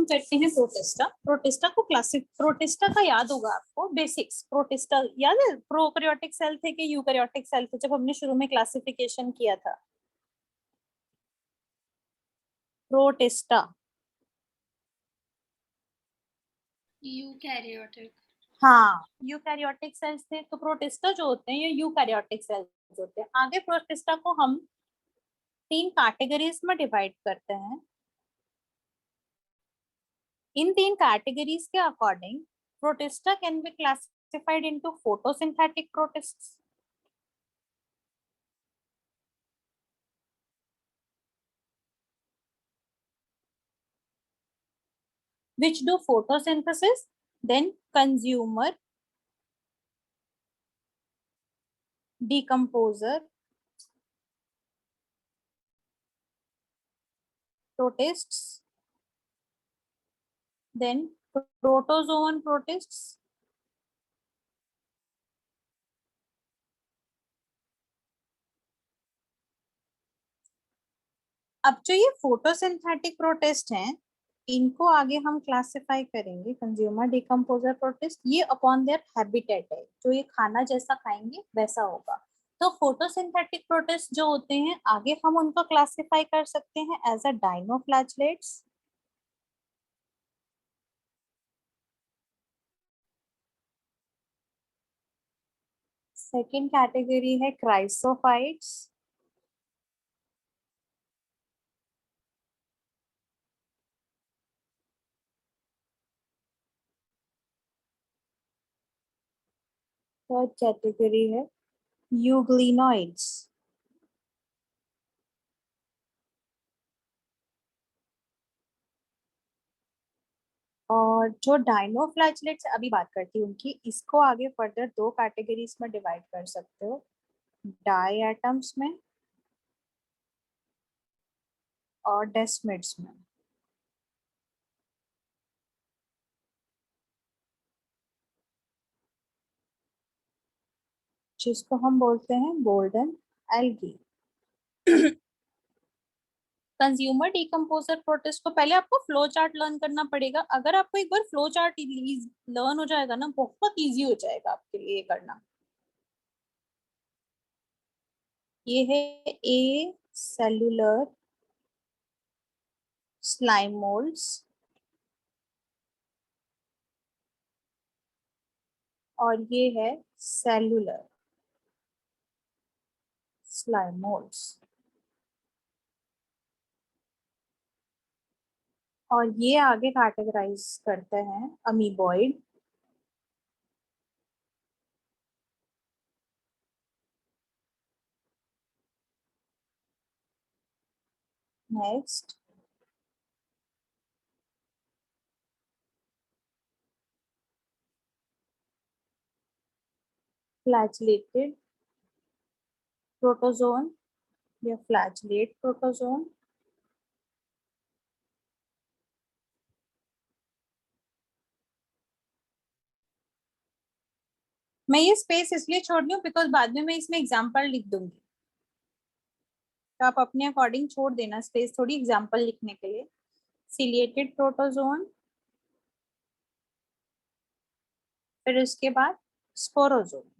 करते हैं protista. Protista का याद होगा आपको बेसिक्स। प्रोटिस्टा याद है, प्रोकैरियोटिक सेल थे कि यूकैरियोटिक सेल थे जब हमने शुरू में क्लासिफिकेशन किया था। प्रोटिस्टा यूकैरियोटिक, हाँ यूकैरियोटिक सेल्स थे, तो प्रोटिस्टा जो होते हैं ये यूकैरियोटिक सेल्स होते हैं। आगे प्रोटिस्टा को हम 3 कैटेगरीज में डिवाइड करते हैं। इन 3 कैटेगरीज के according protista can be classified into photosynthetic प्रोटिस्ट्स, which do photosynthesis, then consumer, decomposer, protists, then protozoan protists, अब जो ये फोटोसिंथेटिक प्रोटिस्ट हैं इनको आगे हम क्लासिफाई करेंगे कंज्यूमर, डिकम्पोजर, प्रोटिस्ट। ये अपॉन देयर हैबिटेट है, जो ये खाना जैसा खाएंगे वैसा होगा। तो फोटोसिंथेटिक प्रोटिस्ट जो होते हैं आगे हम उनको क्लासिफाई कर सकते हैं एज अ डाइनोफ्लैचलेट्स। सेकेंड कैटेगरी है क्राइसोफाइट्स। थर्ड कैटेगरी है यूग्लिनोइड्स। और जो डाइनोफ्लैचलेट्स अभी बात करती हूँ उनकी, इसको आगे फर्दर 2 कैटेगरीज में डिवाइड कर सकते हो, डायटम्स में और डेस्मिड्स में। जिसको हम बोलते हैं golden algae. Consumer decomposer protist को पहले आपको फ्लो चार्ट लर्न करना पड़ेगा। अगर आपको एक बार फ्लो चार्ट लर्न हो जाएगा ना, बहुत इजी हो जाएगा आपके लिए ये करना। ये है ए सेलुलर स्लाइम मोल्ड्स और ये है सेलुलर स्लाइम मोल्ड्स। और ये आगे कैटेगराइज करते हैं अमीबॉइड, नेक्स्ट फ्लैचलेटेड प्रोटोजोन या फ्लैचलेट प्रोटोजोन। मैं ये स्पेस इसलिए छोड़ रही हूँ बिकॉज बाद में मैं इसमें एग्जाम्पल लिख दूंगी, तो आप अपने अकॉर्डिंग छोड़ देना स्पेस थोड़ी एग्जाम्पल लिखने के लिए। सिलिएटेड प्रोटोजोन, फिर उसके बाद स्पोरोजोन।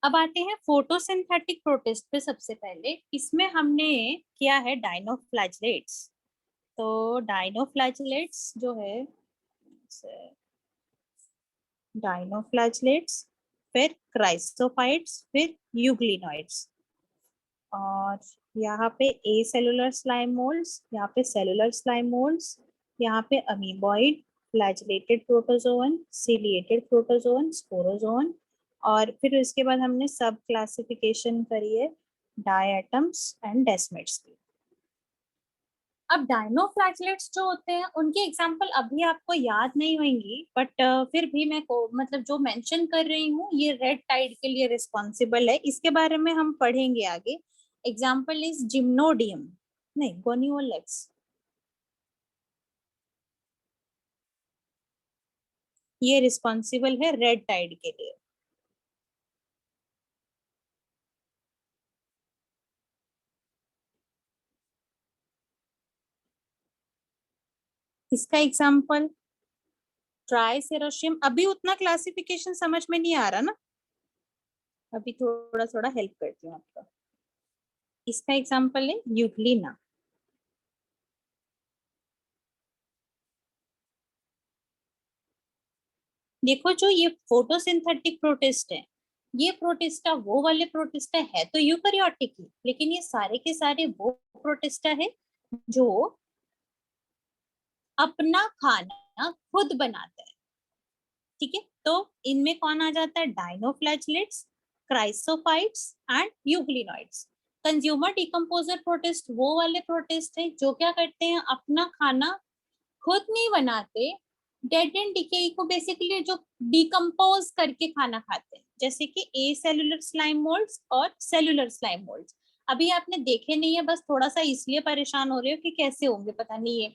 अब आते हैं फोटोसिंथेटिक प्रोटिस्ट पे। सबसे पहले इसमें हमने किया है डाइनोफ्लैचलेट्स। तो डाइनोफ्लैचलेट्स जो है डाइनोफ्लैचलेट्स, फिर क्राइसोफाइट्स, फिर यूग्लिनोइड्स। और यहाँ पे ए सेलुलर स्लाइम मोल्ड्स, यहाँ पे सेलुलर स्लाइम मोल्ड्स, यहाँ पे amoeboid, flagellated protozoan, ciliated protozoan, sporozoan. और फिर इसके बाद हमने सब क्लासिफिकेशन करी है डायटम्स एंड डेस्मिड्स की। अब डाइनोफ्लैचलेट्स जो होते हैं उनकी एग्जांपल अभी आपको याद नहीं होंगी, बट फिर भी मैं को मतलब जो मेंशन कर रही हूँ ये रेड टाइड के लिए रिस्पॉन्सिबल है। इसके बारे में हम पढ़ेंगे आगे। एग्जाम्पल इज जिम्नोडियम, नहीं गोनियोलेक्स, ये रिस्पॉन्सिबल है रेड टाइड के लिए। इसका एग्जाम्पल ट्राइसेरोशियम। अभी उतना क्लासिफिकेशन समझ में नहीं आ रहा ना, अभी थोड़ा थोड़ा हेल्प करती हूँ आपका। इसका एग्जाम्पल है यूग्लिना। देखो जो ये फोटोसिंथेटिक प्रोटिस्ट है, ये प्रोटिस्टा वो वाले प्रोटिस्टा है तो यूकैरियोटिक ही, लेकिन ये सारे के सारे वो प्रोटिस्टा है जो अपना खाना खुद बनाते हैं। ठीक है, तो इनमें कौन आ जाता है? Dinoflagellates, chrysophytes and euglenoids. Consumer decomposer protist वो वाले प्रोटिस्ट है जो क्या करते हैं, अपना खाना खुद नहीं बनाते, डेड एंड डिके को बेसिकली जो डिकम्पोज करके खाना खाते हैं, जैसे कि ए सेलुलर स्लाइम मोल्ड्स और सेलुलर स्लाइम मोल्ड्स। अभी आपने देखे नहीं है, बस थोड़ा सा इसलिए परेशान हो रहे हो कि कैसे होंगे पता नहीं है।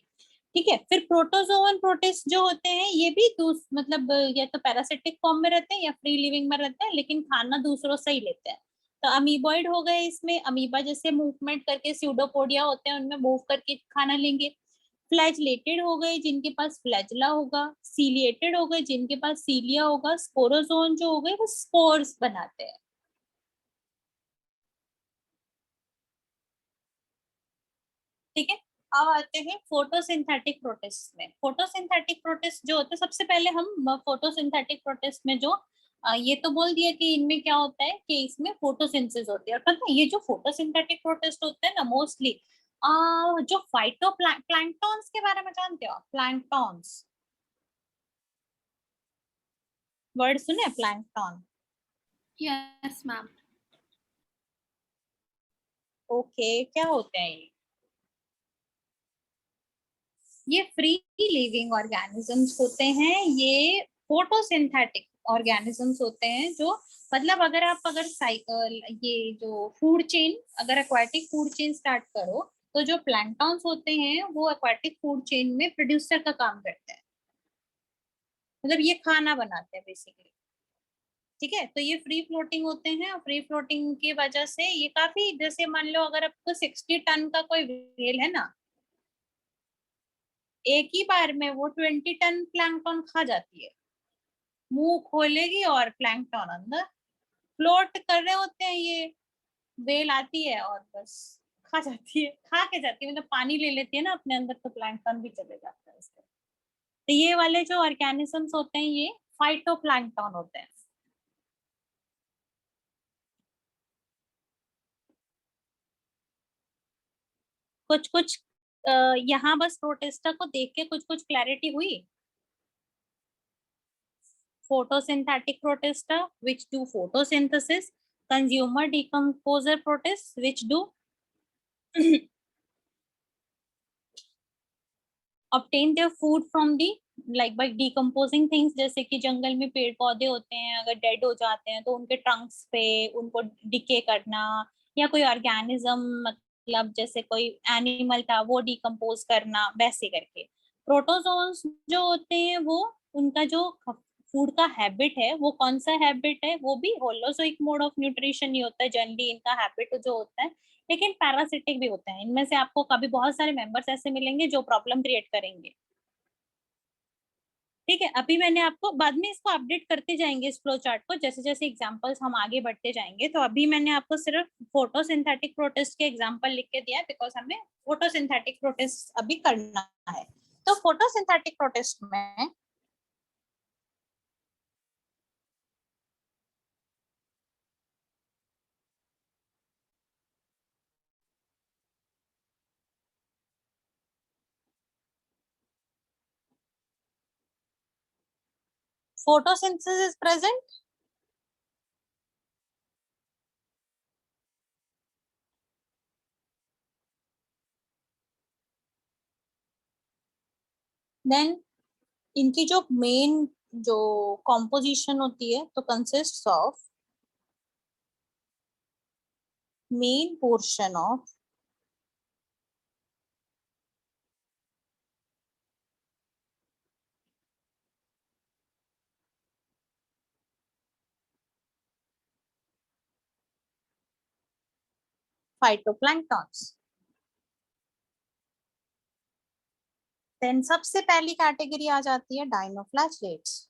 ठीक है, फिर प्रोटोजोवन प्रोटिस्ट जो होते हैं ये भी मतलब या तो पैरासिटिक फॉर्म में रहते हैं या फ्री लिविंग में रहते हैं, लेकिन खाना दूसरों से ही लेते हैं। तो अमीबॉइड हो गए, इसमें अमीबा जैसे मूवमेंट करके स्यूडोपोडिया होते हैं उनमें मूव करके खाना लेंगे। फ्लैजलेटेड हो गए जिनके पास फ्लैजला होगा, सीलिएटेड हो गए जिनके पास सीलिया होगा, स्पोरोजोन जो हो गए वो स्पोर्स बनाते हैं। ठीक है, अब आते हैं फोटोसिंथेटिक प्रोटिस्ट में। फोटोसिंथेटिक प्रोटिस्ट जो होते हैं, सबसे पहले हम फोटोसिंथेटिक प्रोटिस्ट में जो ये तो बोल दिया कि इनमें क्या होता है कि इसमें फोटोसिंथेसिस होती है। और पता है ये जो फोटोसिंथेटिक प्रोटिस्ट होते हैं ना, मोस्टली जो फाइटो प्लैंक्टॉन्स के बारे में जानते हो? प्लैंक्टॉन्स, वर्ड सुने प्लैंक्टॉन? Yes ma'am. ओके, क्या होते हैं ये फ्री लिविंग ऑर्गेनिजम्स होते हैं, ये फोटोसिंथेटिक ऑर्गेनिजम्स होते हैं जो मतलब अगर आप अगर साइकिल ये जो फूड चेन, अगर एक्वाटिक फूड चेन स्टार्ट करो तो जो प्लैंक्टॉन्स होते हैं वो एक्वाटिक फूड चेन में प्रोड्यूसर का काम करते हैं, मतलब ये खाना बनाते हैं बेसिकली। ठीक है, तो ये फ्री फ्लोटिंग होते हैं और फ्री फ्लोटिंग की वजह से ये काफी, जैसे मान लो अगर आपको 60 टन का कोई व्हेल है ना, एक ही बार में वो 20 टन प्लैंकटन खा जाती है। मुंह खोलेगी और प्लैंकटन अंदर फ्लोट कर रहे होते हैं ये, वेल आती है और बस खा जाती है, खा के जाती है, मतलब पानी ले लेती है ना अपने अंदर, तो प्लैंकटन भी चले जाता है उसके। तो ये वाले जो ऑर्गेनिजम्स होते हैं ये फाइटोप्लैंक्टन होते हैं। कुछ कुछ यहाँ बस प्रोटेस्टा को देख के कुछ कुछ क्लैरिटी हुई। Photosynthetic protista, which do photosynthesis, consumer decomposer protists, which do obtain their food from the like by decomposing things, जैसे कि जंगल में पेड़ पौधे होते हैं, अगर डेड हो जाते हैं तो उनके ट्रंक्स पे उनको डिके करना, या कोई ऑर्गेनिज्म मतलब जैसे कोई एनिमल था वो डिकम्पोज करना, वैसे करके। प्रोटोजोन्स जो होते हैं वो उनका जो फूड का हैबिट है वो कौन सा हैबिट है, वो भी होलोजोइक मोड ऑफ न्यूट्रिशन ही होता है जनरली इनका हैबिट जो होता है, लेकिन पैरासिटिक भी होते हैं। इनमें से आपको कभी बहुत सारे मेंबर्स ऐसे मिलेंगे जो प्रॉब्लम क्रिएट करेंगे। ठीक है, अभी मैंने आपको बाद में इसको अपडेट करते जाएंगे इस फ्लो चार्ट को, जैसे जैसे एग्जांपल्स हम आगे बढ़ते जाएंगे। तो अभी मैंने आपको सिर्फ फोटोसिंथेटिक प्रोटिस्ट के एग्जांपल लिख के दिया है, बिकॉज हमें फोटोसिंथेटिक प्रोटिस्ट अभी करना है। तो फोटोसिंथेटिक प्रोटिस्ट में photosynthesis is present, then इनकी जो मेन जो कॉम्पोजिशन होती है तो consist of main portion of phytoplanktons। Then सबसे पहली कैटेगरी आ जाती है डाइनोफ्लैगेलेट्स।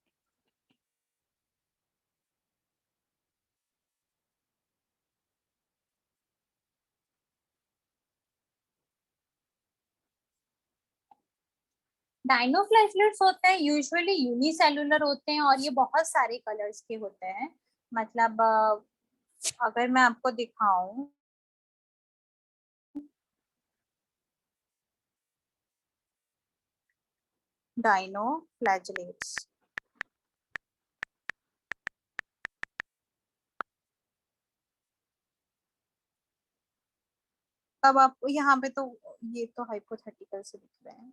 डाइनोफ्लैगेलेट्स होते हैं यूजुअली यूनिसेलुलर होते हैं और ये बहुत सारे कलर्स के होते हैं। मतलब अगर मैं आपको दिखाऊं, डाइनोफ्लैगेलेट्स, अब आपको यहाँ पे तो ये तो हाइपोथेटिकल से दिख रहे हैं।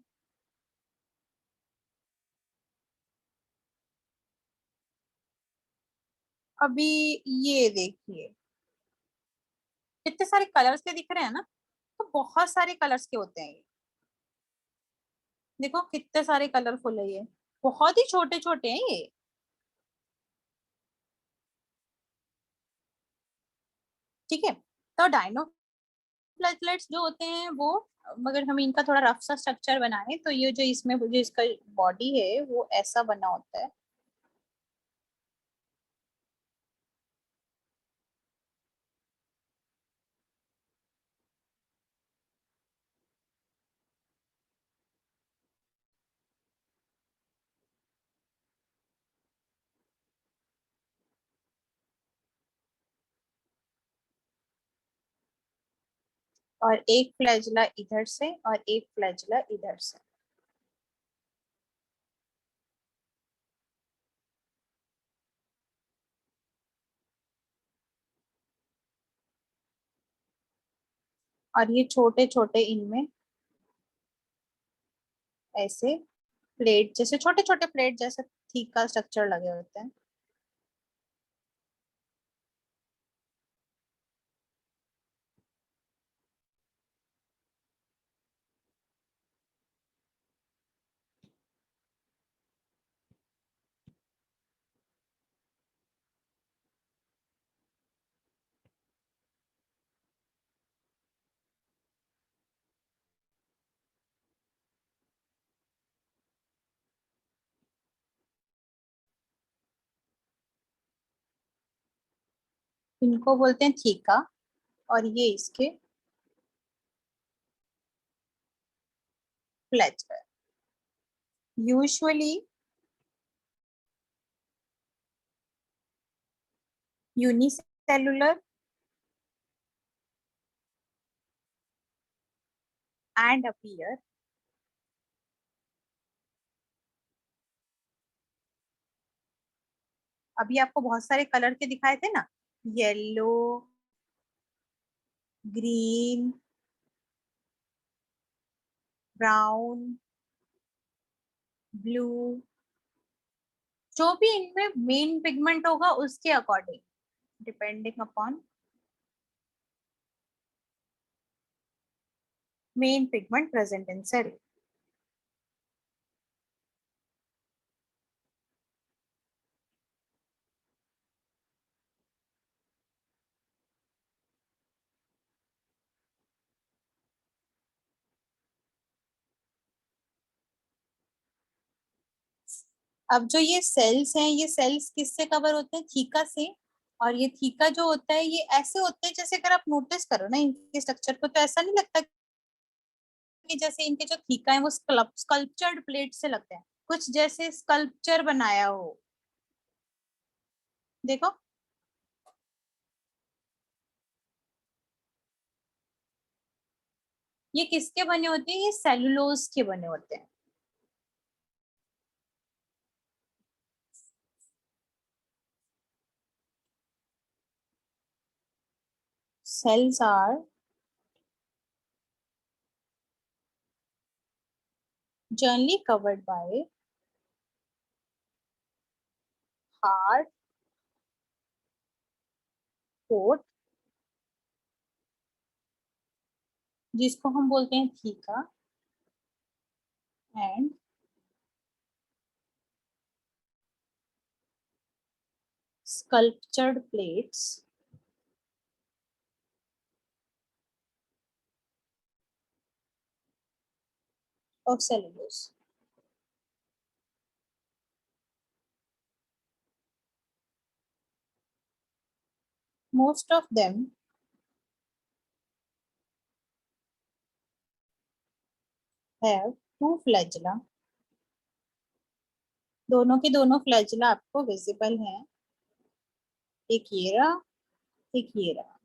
अभी ये देखिए कितने सारे कलर्स के दिख रहे हैं ना, तो बहुत सारे कलर्स के होते हैं ये। देखो कितने सारे कलरफुल है ये, बहुत ही छोटे छोटे हैं ये। ठीक है, तो डाइनोफ्लैगेलेट्स जो होते हैं वो, मगर हम इनका थोड़ा रफ सा स्ट्रक्चर बनाए तो ये जो इसमें जो इसका बॉडी है वो ऐसा बना होता है। और एक फ्लैजिला इधर से और एक फ्लैजिला इधर से। और ये छोटे छोटे इनमें ऐसे प्लेट जैसे, छोटे छोटे प्लेट जैसे ठीक का स्ट्रक्चर लगे होते हैं। इनको बोलते हैं थीका और ये इसके Fletcher. Usually unicellular and appear अभी आपको बहुत सारे कलर के दिखाए थे ना, येलो, ग्रीन, ब्राउन, ब्लू, जो भी इनमें मेन पिगमेंट होगा उसके according, depending upon main pigment present in cell. अब जो ये सेल्स हैं, ये सेल्स किससे कवर होते हैं? थीका से। और ये थीका जो होता है ये ऐसे होते हैं, जैसे अगर आप नोटिस करो ना इनके स्ट्रक्चर को, तो ऐसा नहीं लगता कि जैसे इनके जो थीका है वो स्कल्पचर्ड प्लेट से लगते हैं, कुछ जैसे स्कल्पचर बनाया हो। देखो ये किसके बने होते हैं? ये सेलुलोज के बने होते हैं। cells are generally covered by hard coat, जिसको हम बोलते हैं theca, and sculptured plates of cellulose. Most of them have two flagella. दोनों के दोनों फ्लैजिला आपको विजिबल हैं, एक ये रहा, एक ये रहा.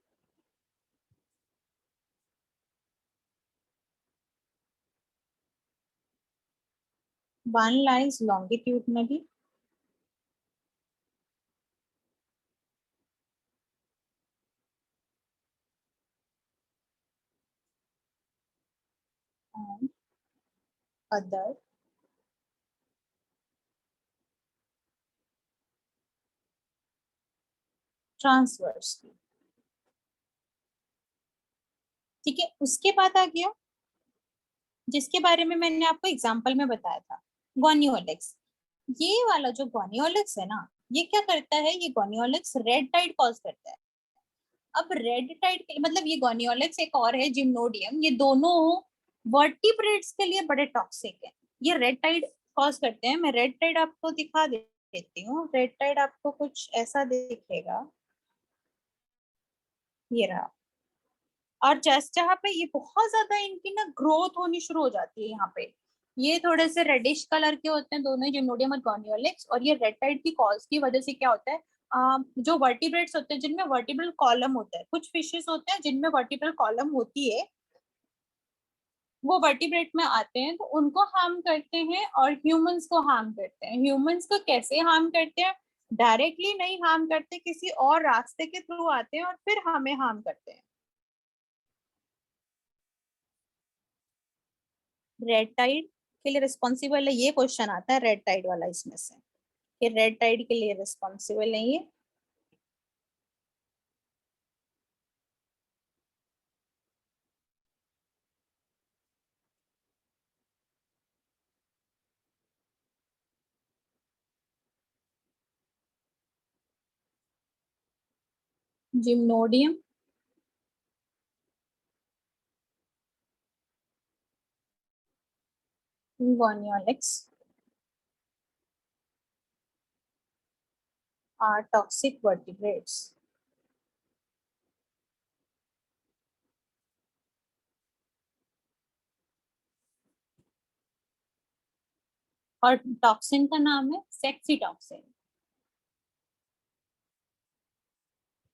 One lies longitudinally and other transversely. ठीक है, उसके बाद आ गया जिसके बारे में मैंने आपको एग्जांपल में बताया था, गोनियोलेक्स. ये वाला जो गोनियोलेक्स है ना, ये क्या करता है, ये गोनियोलेक्स रेड टाइड कॉज करता है. अब रेड टाइड मतलब ये गोनियोलेक्स, एक और है जिम्नोडियम, ये दोनों वर्टिब्रेट्स के लिए बड़े टॉक्सिक है. ये रेड टाइड कॉज करते हैं. मैं रेड टाइड आपको दिखा देती हूँ. रेड टाइड आपको कुछ ऐसा दिखेगा, ये रहा. और जस्ट जहाँ पे ये बहुत ज्यादा इनकी ना ग्रोथ होनी शुरू हो जाती है, यहाँ पे ये थोड़े से रेडिश कलर के होते हैं दोनों, जिम्नोडियम और गोनियोलेक्स. और ये रेड टाइड की कॉज की वजह से क्या होता है, जो वर्टिब्रेट्स होते हैं जिनमें वर्टिब्रल कॉलम होता है, कुछ फिशेस होते हैं जिनमें वर्टिब्रल कॉलम होती है, वो वर्टिब्रेट में आते हैं तो उनको हार्म करते हैं और ह्यूमंस को हार्म करते हैं. ह्यूमंस को कैसे हार्म करते हैं, डायरेक्टली नहीं हार्म करते, किसी और रास्ते के थ्रू आते हैं और फिर हमें हार्म करते हैं. रेड टाइड के लिए रिस्पॉन्सिबल है, ये क्वेश्चन आता है रेड टाइड वाला इसमें से, कि रेड टाइड के लिए रिस्पॉन्सिबल नहीं है. जिम्नोडियम, गोनियोलेक्स are toxic vertebrates. और टॉक्सिन का नाम है sexy toxin.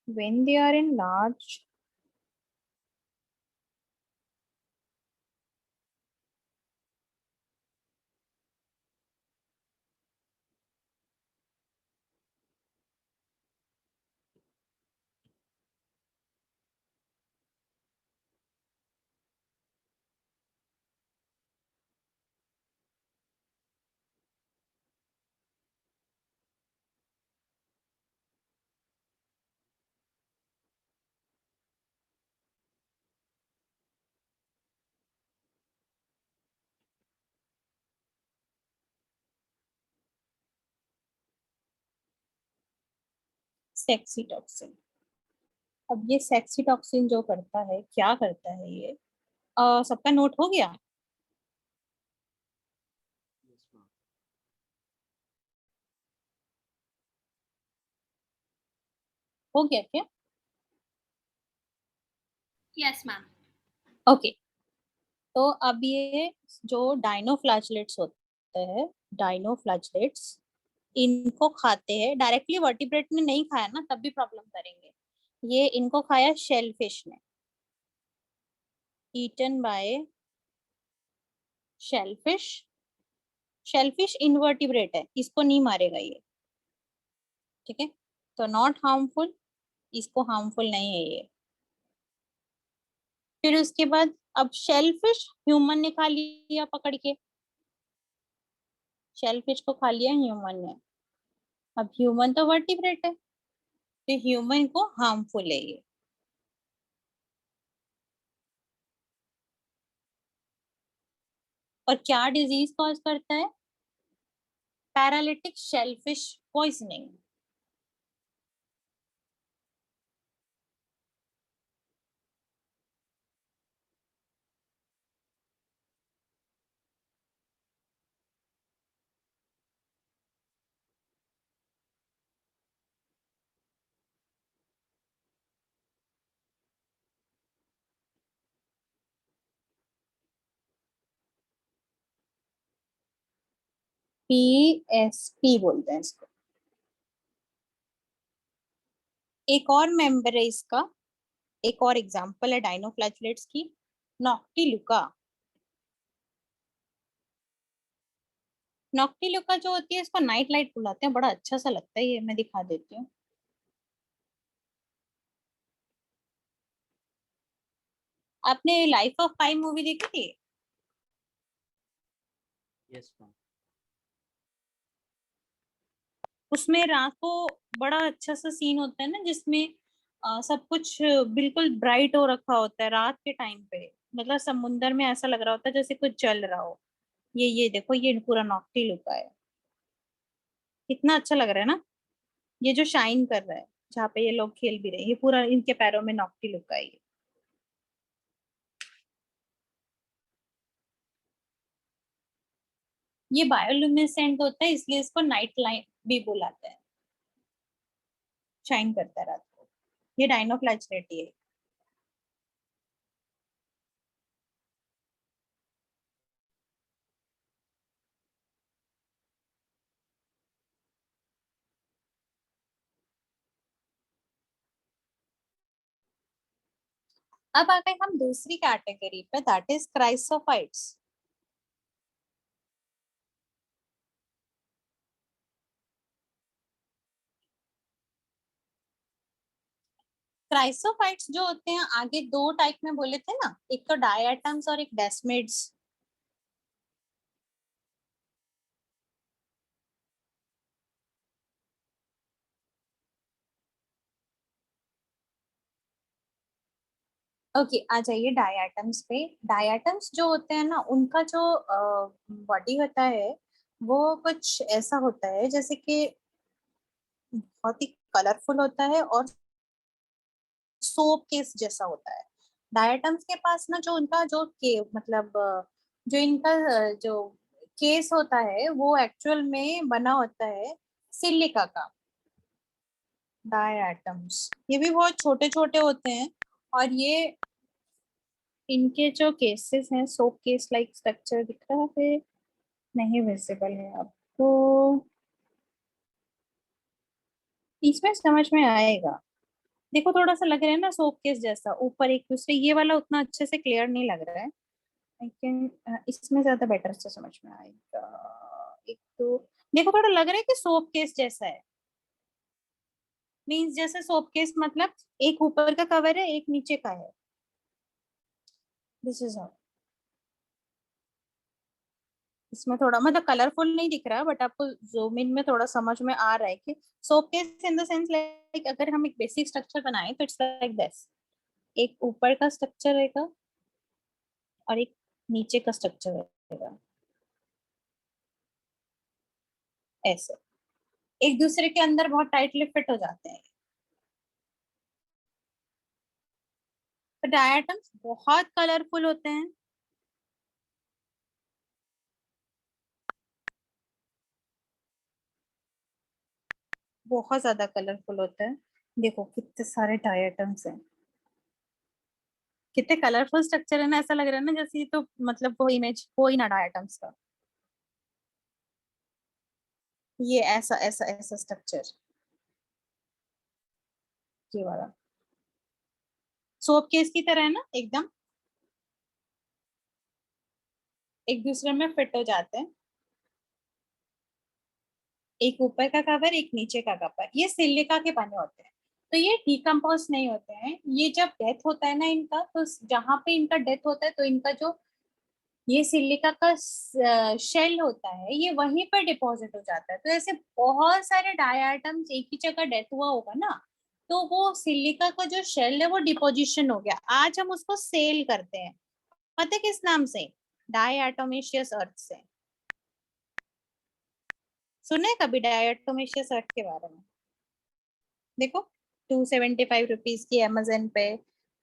When they are in large sexy toxin. अब ये सेक्सी टॉक्सिन जो करता है, क्या करता है ये, सबका नोट हो गया? हो गया क्या? Yes, ma'am. ओके. तो अब ये जो डाइनोफ्लैचलेट्स होते हैं, डाइनोफ्लैचलेट्स इनको खाते हैं. डायरेक्टली वर्टिब्रेट ने नहीं खाया ना, तब भी प्रॉब्लम करेंगे. ये इनको खाया शेलफिश ने, eaten by shellfish. Shellfish invertebrate है, इसको नहीं मारेगा ये. ठीक है, तो नॉट हार्मफुल, इसको हार्मफुल नहीं है ये. फिर उसके बाद अब शेलफिश ह्यूमन ने खा लिया पकड़ के, शेलफिश को खा लिया ह्यूमन ने. अब ह्यूमन तो वर्टिब्रेट है, तो ह्यूमन को हार्मफुल है ये. और क्या डिजीज कॉज करता है, पैरालिटिक शेलफिश पॉइजनिंग. PSP बोलते हैं इसको। एक और मेंबर है इसका, एक और एग्जांपल है डाइनोफ्लैचेलेट्स की, नॉक्टिलुका। नॉक्टिलुका जो होती है इसको नाइट लाइट बुलाते हैं, बड़ा अच्छा सा लगता है ये, मैं दिखा देती हूँ। आपने लाइफ ऑफ पाई मूवी देखी थी? Yes ma'am. उसमें रात को बड़ा अच्छा सा सीन होता है ना, जिसमें सब कुछ बिल्कुल ब्राइट हो रखा होता है रात के टाइम पे, मतलब समुंदर में ऐसा लग रहा होता है जैसे कुछ चल रहा हो। ये देखो, ये पूरा नॉक्टिलुका है। कितना अच्छा लग रहा है ना, ये जो शाइन कर रहा है, जहाँ पे ये लोग खेल भी रहे हैं, ये पूरा इनके पैरों में नॉक्टिलुका है। ये बायोलुमिनेसेंट होता है, इसलिए इसको नाइट लाइट भी बुलाते हैं, शाइन करता है रात को। ये डाइनोफ्लैचेलेट है। अब आ गए हम दूसरी कैटेगरी पे, दैट इज क्राइसोफाइट्स। क्राइसोफाइट्स जो होते हैं, आगे दो टाइप में बोले थे ना, एक तो डायटम्स और एक डेस्मिड्स। ओके, आ जाइए डायटम्स पे। डायटम्स जो होते हैं ना, उनका जो बॉडी होता है वो कुछ ऐसा होता है जैसे कि बहुत ही कलरफुल होता है और सोप केस जैसा होता है। डायटम्स के पास ना, जो उनका जो के मतलब जो इनका जो केस होता है वो एक्चुअल में बना होता है सिलिका का। डायटम्स ये भी बहुत छोटे छोटे होते हैं, और ये इनके जो केसेस हैं, सोप केस लाइक स्ट्रक्चर दिख रहा है, नहीं विजिबल है आपको, इसमें समझ में आएगा। देखो थोड़ा सा लग रहा है ना सोप केस जैसा, ऊपर एक दूसरे, ये वाला उतना अच्छे से क्लियर नहीं लग रहा है, लेकिन इसमें ज्यादा बेटर से समझ में आएगा। एक तो देखो थोड़ा लग रहा है कि सोप केस जैसा है, मीन्स जैसे सोप केस मतलब एक ऊपर का कवर है एक नीचे का है। This is how. इसमें थोड़ा मतलब कलरफुल नहीं दिख रहा है, बट आपको जूम इन में थोड़ा समझ में आ रहा है कि soap case in the sense like अगर हम एक बेसिक स्ट्रक्चर बनाए तो इट्स लाइक दिस, एक ऊपर का स्ट्रक्चर रहेगा और एक नीचे का स्ट्रक्चर रहेगा, ऐसे एक दूसरे के अंदर बहुत टाइटली फिट हो जाते हैं। तो डायटम्स बहुत कलरफुल होते हैं। बहुत ज्यादा कलरफुल होता है। देखो कितने सारे डायटम्स हैं, कितने कलरफुल स्ट्रक्चर है ना, ऐसा लग रहा है ना जैसे ये तो मतलब वो इमेज वो ही ना डायटम्स का। ये ऐसा ऐसा ऐसा स्ट्रक्चर, ये वाला सोप केस की तरह है ना एकदम, एक दूसरे में फिट हो जाते हैं। एक ऊपर का कवर एक नीचे का कवर, ये सिलिका के बने होते हैं, तो ये डिकम्पोज नहीं होते हैं। ये जब डेथ होता है ना इनका, तो जहां पे इनका डेथ होता है तो इनका जो ये सिलिका का शेल होता है ये वहीं पर डिपॉजिट हो जाता है। तो ऐसे बहुत सारे डायटम्स एक ही जगह डेथ हुआ होगा ना, तो वो सिलिका का जो शेल है वो डिपोजिशन हो गया, आज हम उसको सेल करते हैं। पता है किस नाम से? डायटोमेशियस अर्थ से। सुने कभी डायटोमेशियस अर्थ के बारे में? देखो 275 रुपीज की अमेजन पे,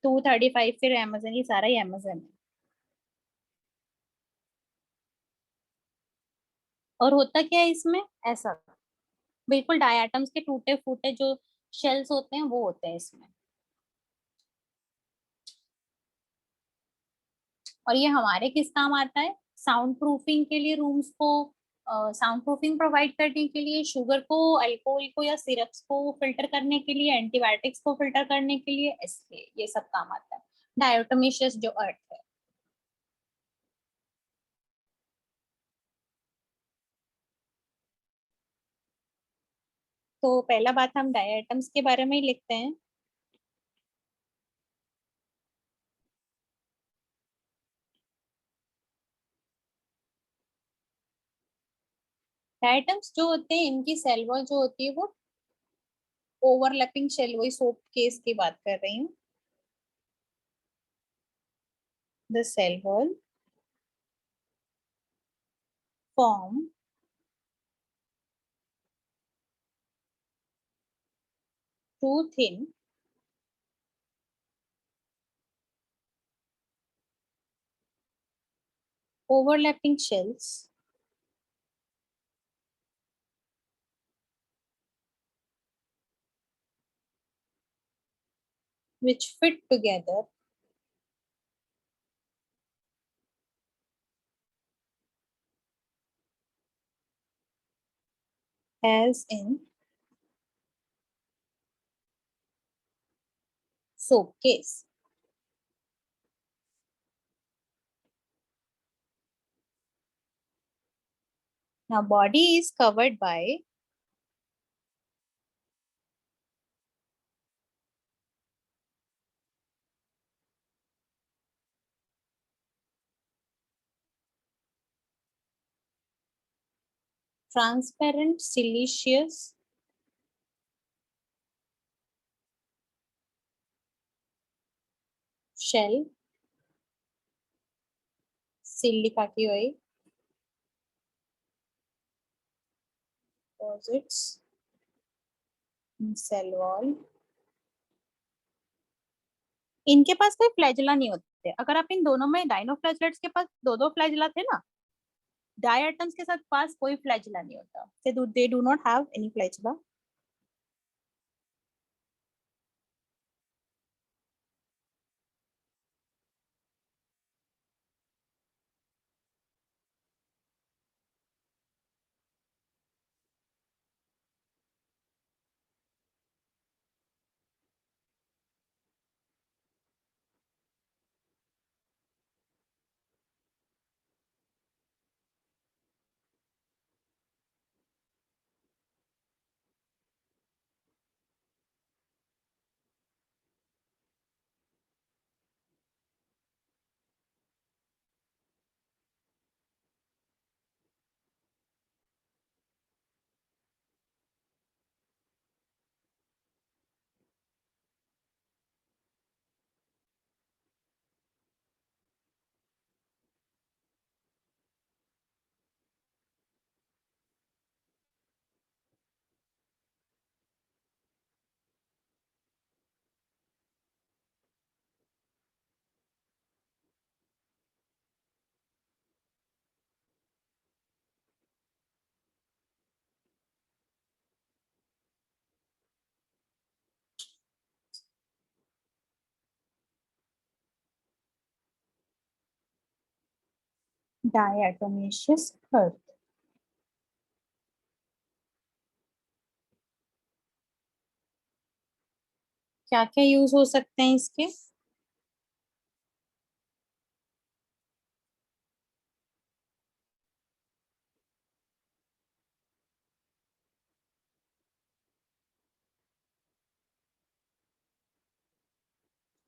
235 फिर अमेजन, ये सारा ही अमेजन है। और होता क्या है इसमें, ऐसा बिल्कुल डायटम्स के टूटे फूटे जो शेल्स होते हैं वो होते हैं इसमें। और ये हमारे किस काम आता है? साउंड प्रूफिंग के लिए रूम्स को साउंड प्रूफिंग प्रोवाइड करने के लिए, शुगर को, अल्कोहल को या सिरप्स को फिल्टर करने के लिए, एंटीबायोटिक्स को फिल्टर करने के लिए, इसलिए ये सब काम आता है। डायोटोमिशियस जो अर्थ है। तो पहला बात हम डायटम्स के बारे में ही लिखते हैं। डायटम्स जो होते हैं इनकी सेल वॉल जो होती है वो ओवरलैपिंग शेल, वही सोप केस की बात कर रही हूँ। The cell wall form two thin overlapping shells which fit together as in soap case. Now body is covered by transparent siliceous shell, silica की वही deposits in cell wall. इनके पास कोई फ्लैजिला नहीं होते। अगर आप इन दोनों में डाइनोफ्लैजिलेट्स के पास दो दो फ्लैजिला थे ना, डायटम्स के साथ पास कोई फ्लैजिला नहीं होता। They do not have any flagella. Diatomaceous earth. क्या क्या यूज हो सकते हैं इसके?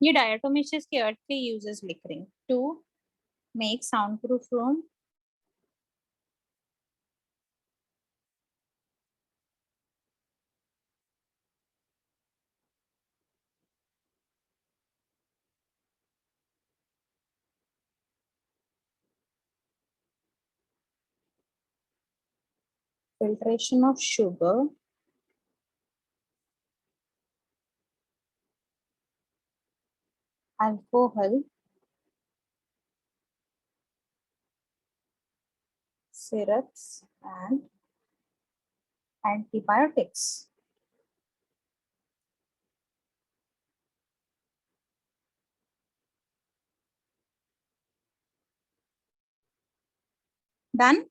ये डायटोमिशियस के अर्थ के यूजेस लिख रही हूँ। To make soundproof room, filtration of sugar, alcohol, syrups, and antibiotics. Done?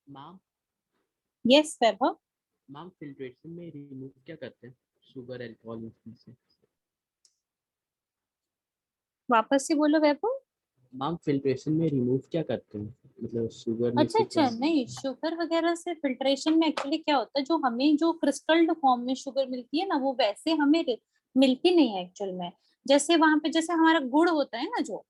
Ma'am yes Vaibhav. Ma'am filtration में रिमूव क्या करते हैं शुगर अल्कोहल इसमें से? वापस से बोलो वैभव। मैम फिल्ट्रेशन में रिमूव क्या करते हैं, मतलब शुगर में अच्छा से क्या? अच्छा, नहीं शुगर वगैरह से फिल्ट्रेशन में एक्चुअली क्या होता है, जो हमें जो क्रिस्टल्ड फॉर्म में शुगर मिलती है ना, वो वैसे हमें मिलती नहीं है एक्चुअल में। जैसे वहां पे जैसे हमारा गुड़ होता है ना, जो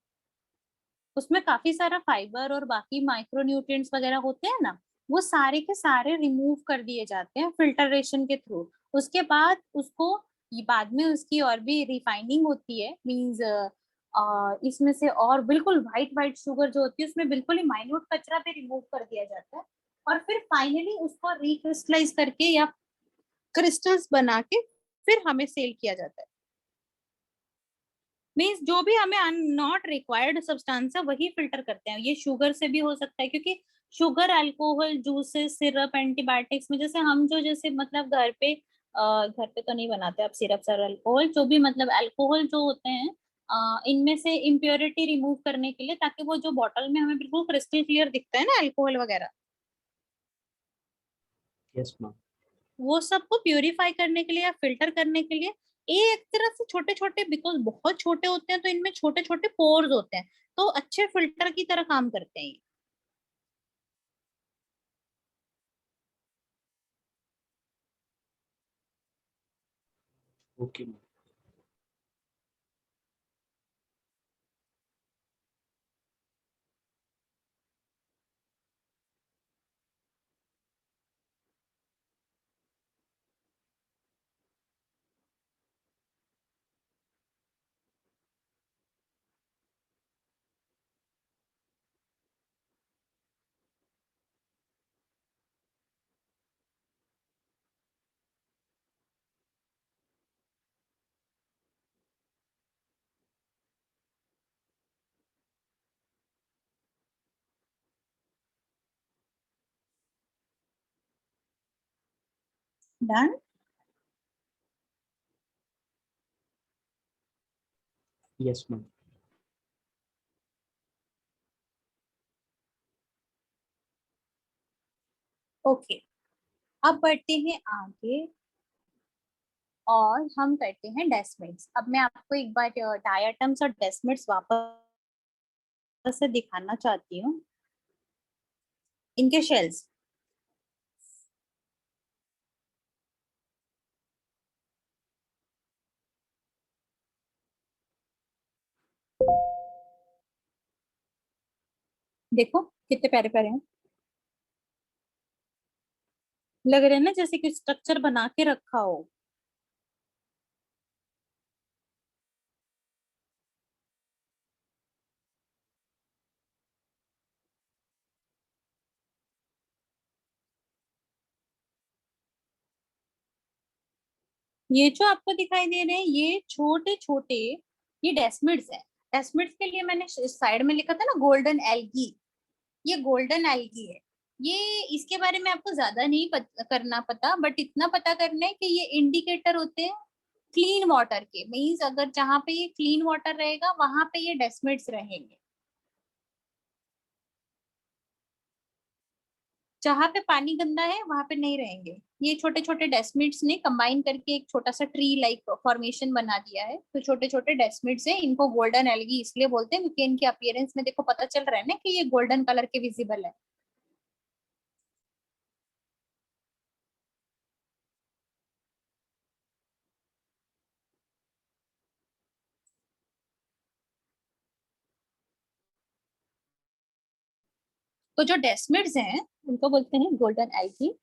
उसमें काफी सारा फाइबर और बाकी माइक्रो न्यूट्रिएंट्स वगैरह होते हैं ना, वो सारे के सारे रिमूव कर दिए जाते हैं फिल्टरेशन के थ्रू। उसके बाद उसको ये बाद में उसकी और भी रिफाइनिंग होती है, मींस इसमें से और बिल्कुल व्हाइट व्हाइट शुगर जो होती है उसमें बिल्कुल ही माइन्यूट कचरा भी रिमूव कर दिया जाता है। और फिर फाइनली उसको रिक्रिस्टलाइज करके या क्रिस्टल्स बना के फिर हमें सेल किया जाता है। मीन्स जो भी हमें नॉट रिक्वायर्ड सब्सटेंस है वही फिल्टर करते हैं। ये शुगर से भी हो सकता है, क्योंकि sugar, alcohol, juices, syrup, antibiotics में जैसे हम जो जैसे मतलब घर पे तो नहीं बनाते आप सिरप और अल्कोहल, जो भी मतलब अल्कोहल जो होते हैं इनमें से इम्प्योरिटी रिमूव करने के लिए, ताकि वो जो बॉटल में हमें बिल्कुल क्रिस्टल क्लियर दिखता है ना अल्कोहल वगैरह, यस मैम। वो सबको प्यूरिफाई करने के लिए या फिल्टर करने के लिए ये एक तरह से छोटे छोटे, बिकॉज बहुत छोटे होते हैं तो इनमें छोटे छोटे पोर्स होते हैं, तो अच्छे फिल्टर की तरह काम करते हैं ये। Okay ma'am. Done. Yes ma'am. Okay, अब बढ़ते हैं आगे और हम करते हैं डेसिमल्स। अब मैं आपको एक बार डायटम्स और डेसिमल्स वापस से दिखाना चाहती हूँ, इनके शेल्स। देखो कितने प्यारे प्यारे हैं, लग रहे हैं ना जैसे कि स्ट्रक्चर बना के रखा हो। ये जो आपको दिखाई दे रहे हैं ये छोटे छोटे, ये डेस्मिड्स है। डेस्मिड्स के लिए मैंने साइड में लिखा था ना गोल्डन एल्गी, ये गोल्डन एल्गी है। ये इसके बारे में आपको ज्यादा नहीं करना पता, बट इतना पता करना है कि ये इंडिकेटर होते हैं क्लीन वाटर के। मीन्स अगर जहाँ पे ये क्लीन वाटर रहेगा वहां पे ये डेस्मिड्स रहेंगे, जहाँ पे पानी गंदा है वहां पे नहीं रहेंगे। ये छोटे छोटे डेस्मिड्स ने कंबाइन करके एक छोटा सा ट्री लाइक फॉर्मेशन बना दिया है। तो छोटे छोटे डेस्मिड्स है, इनको गोल्डन एल्गी इसलिए बोलते हैं क्योंकि इनके अपीयरेंस में देखो पता चल रहा है ना कि ये गोल्डन कलर के विजिबल है। तो जो डेस्मिड्स हैं उनको बोलते हैं गोल्डन एल्गी।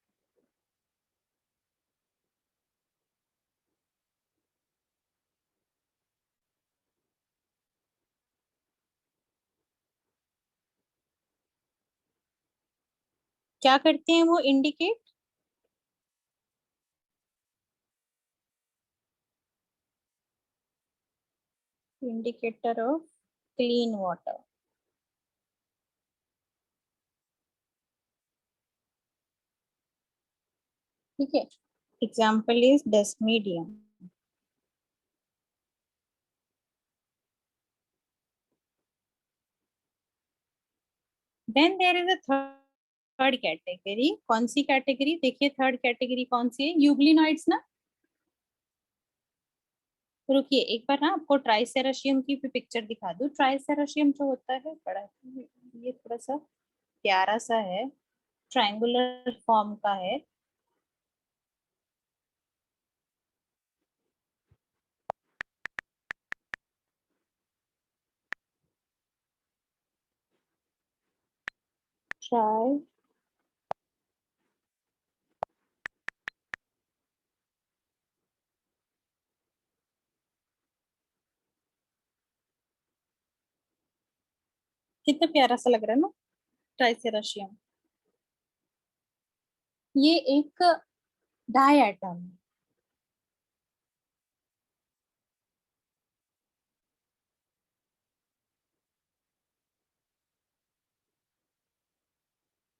क्या करते हैं वो? Indicator of clean water. ठीक है, example is desmidium. Then there is a third third category कौन सी कैटेगरी, देखिए थर्ड कैटेगरी कौन सी है, यूग्लिनॉइड्स ना। रुकिए एक बार ना आपको ट्राइसेराशियम की भी पिक्चर दिखा दूं। ट्राइसेराशियम जो होता है बड़ा, ये थोड़ा सा प्यारा सा है, ट्रायंगुलर फॉर्म का है। ट्राई कितना प्यारा सा लग रहा है ना, ट्राइसेराशियम। ये एक डाई एटम है।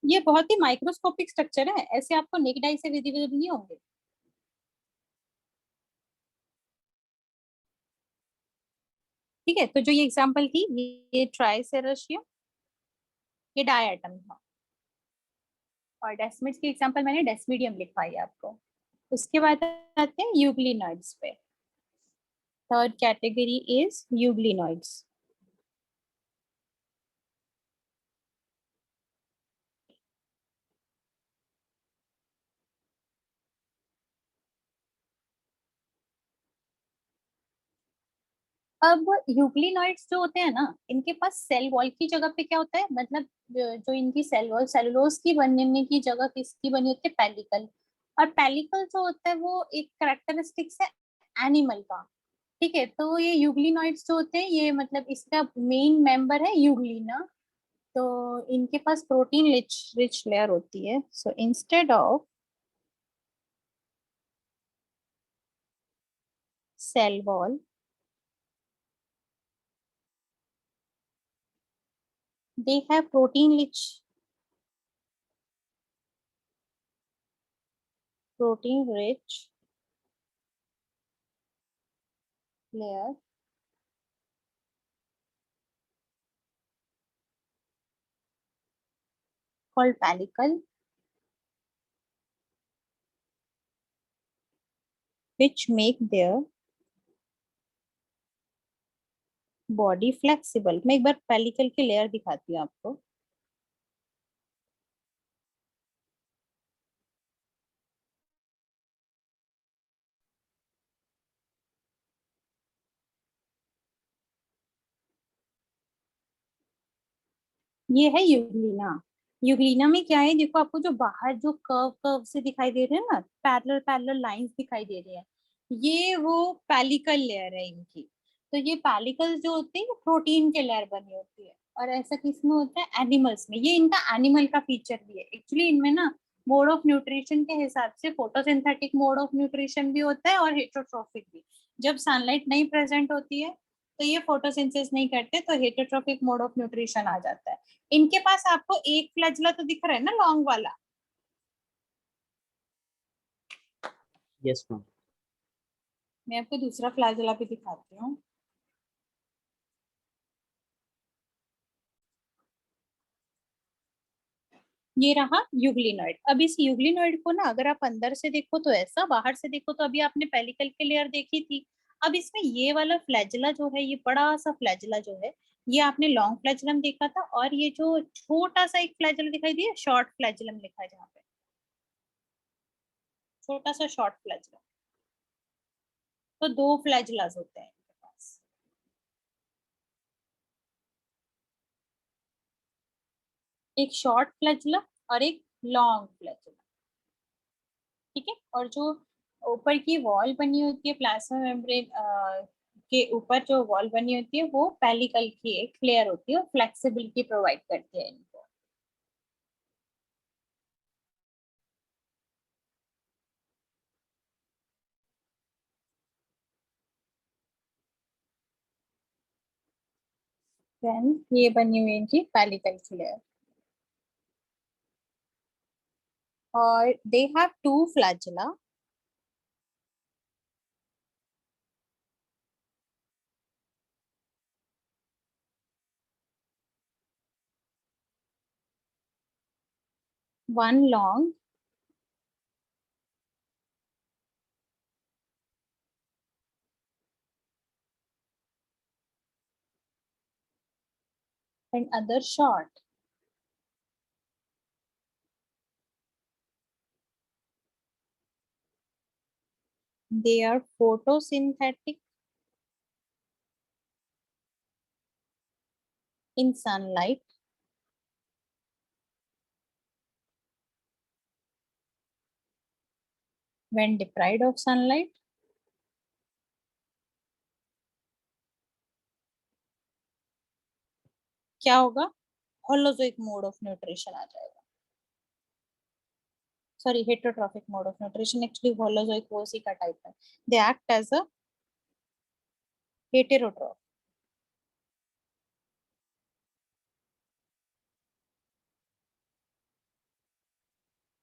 ये बहुत ही माइक्रोस्कोपिक स्ट्रक्चर है, ऐसे आपको नेकेड आई से विजिबल नहीं होंगे। ठीक है, तो जो ये एग्जांपल थी, ये ट्राइसेराशियम, ये डाई एटम था। और डेस्मिड्स की एग्जांपल मैंने डेस्मिडियम लिखवाई है आपको। उसके बाद आते हैं यूग्लिनॉइड्स पे। Third category is euglenoids. अब यूग्लिनॉइड्स जो होते हैं ना, इनके पास सेल वॉल की जगह पे क्या होता है, मतलब जो इनकी सेल वॉल, सेलुलोज की बनने की जगह किसकी बनी होती है, पेलिकल। और पेलिकल जो होता है वो एक करेक्टरिस्टिक्स है एनिमल का। ठीक है, तो ये यूग्लिनॉइड्स जो होते हैं, ये मतलब इसका मेन मेंबर है यूग्लिना। तो इनके पास प्रोटीन रिच रिच लेयर होती है। So instead of cell wall, they have protein rich layer called pellicle, which make their body flexible। मैं एक बार पेलिकल की लेयर दिखाती हूँ आपको। ये है यूग्लिना। यूग्लिना में क्या है, देखो आपको जो बाहर जो कर्व कर्व से दिखाई दे रहे हैं ना, पैरेलल पैरेलल लाइंस दिखाई दे रही है, ये वो पेलिकल लेयर है इनकी। तो ये पेलिकल जो होती है प्रोटीन के लेयर बनी होती है। और ऐसा किसमें होता है, एनिमल्स में। ये इनका एनिमल का फीचर भी है एक्चुअली। इनमें ना मोड ऑफ न्यूट्रिशन के हिसाब से फोटोसिंथेटिक मोड ऑफ न्यूट्रिशन भी होता है और हेटरोट्रोफिक भी। जब सनलाइट नहीं प्रेजेंट होती है तो ये फोटोसिंथेसिस नहीं करते, तो हेटरोट्रोफिक मोड ऑफ न्यूट्रिशन आ जाता है। इनके पास आपको एक फ्लैजला तो दिख रहा है ना, लॉन्ग वाला। Yes ma'am. मैं आपको दूसरा फ्लैजला भी दिखाती हूँ। ये रहा यूग्लिनॉइड। अब इस यूग्लिनॉइड को ना अगर आप अंदर से देखो तो ऐसा, बाहर से देखो तो अभी आपने पेलिकल की लेयर देखी थी। अब इसमें ये वाला फ्लैजला जो है, ये बड़ा सा फ्लैजला जो है, ये आपने लॉन्ग फ्लैजलम देखा था। और ये जो छोटा सा एक फ्लैजला दिखाई दिया, शॉर्ट फ्लैजलम लिखा है जहाँ पे, छोटा सा शॉर्ट फ्लैजलम। तो दो फ्लैजलास होते हैं इनके पास, एक शॉर्ट फ्लैजला और एक लॉन्ग फ्लैजला। ठीक है, और जो ऊपर की वॉल बनी होती है प्लाज्मा मेम्ब्रेन के ऊपर, जो वॉल बनी होती है वो पेलिकल की एक लेयर होती है और फ्लेक्सिबिलिटी प्रोवाइड करती है इनको। देन ये बनी हुई है इनकी पेलिकल की लेयर। और they have two flagella. one long and other short. They are photosynthetic in sunlight when deprived of sunlight. क्या होगा? Holozoic mode of nutrition आ जाएगा. Sorry, heterotrophic mode of nutrition. Actually, Holozoic वो उसी का type है. They act as a heterotroph.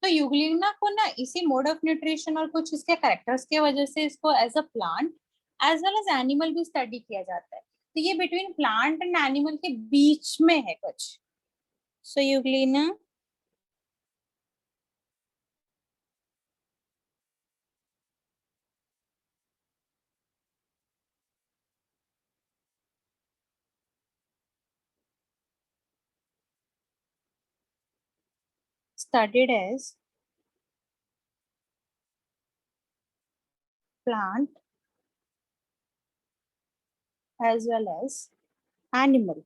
तो Euglena को ना इसी मोड ऑफ न्यूट्रिशन और कुछ इसके कैरेक्टर्स की वजह से इसको as a plant as well as animal भी स्टडी किया जाता है. तो ये बिटवीन प्लांट एंड एनिमल के बीच में है कुछ. So euglena studied as plant as well as animal.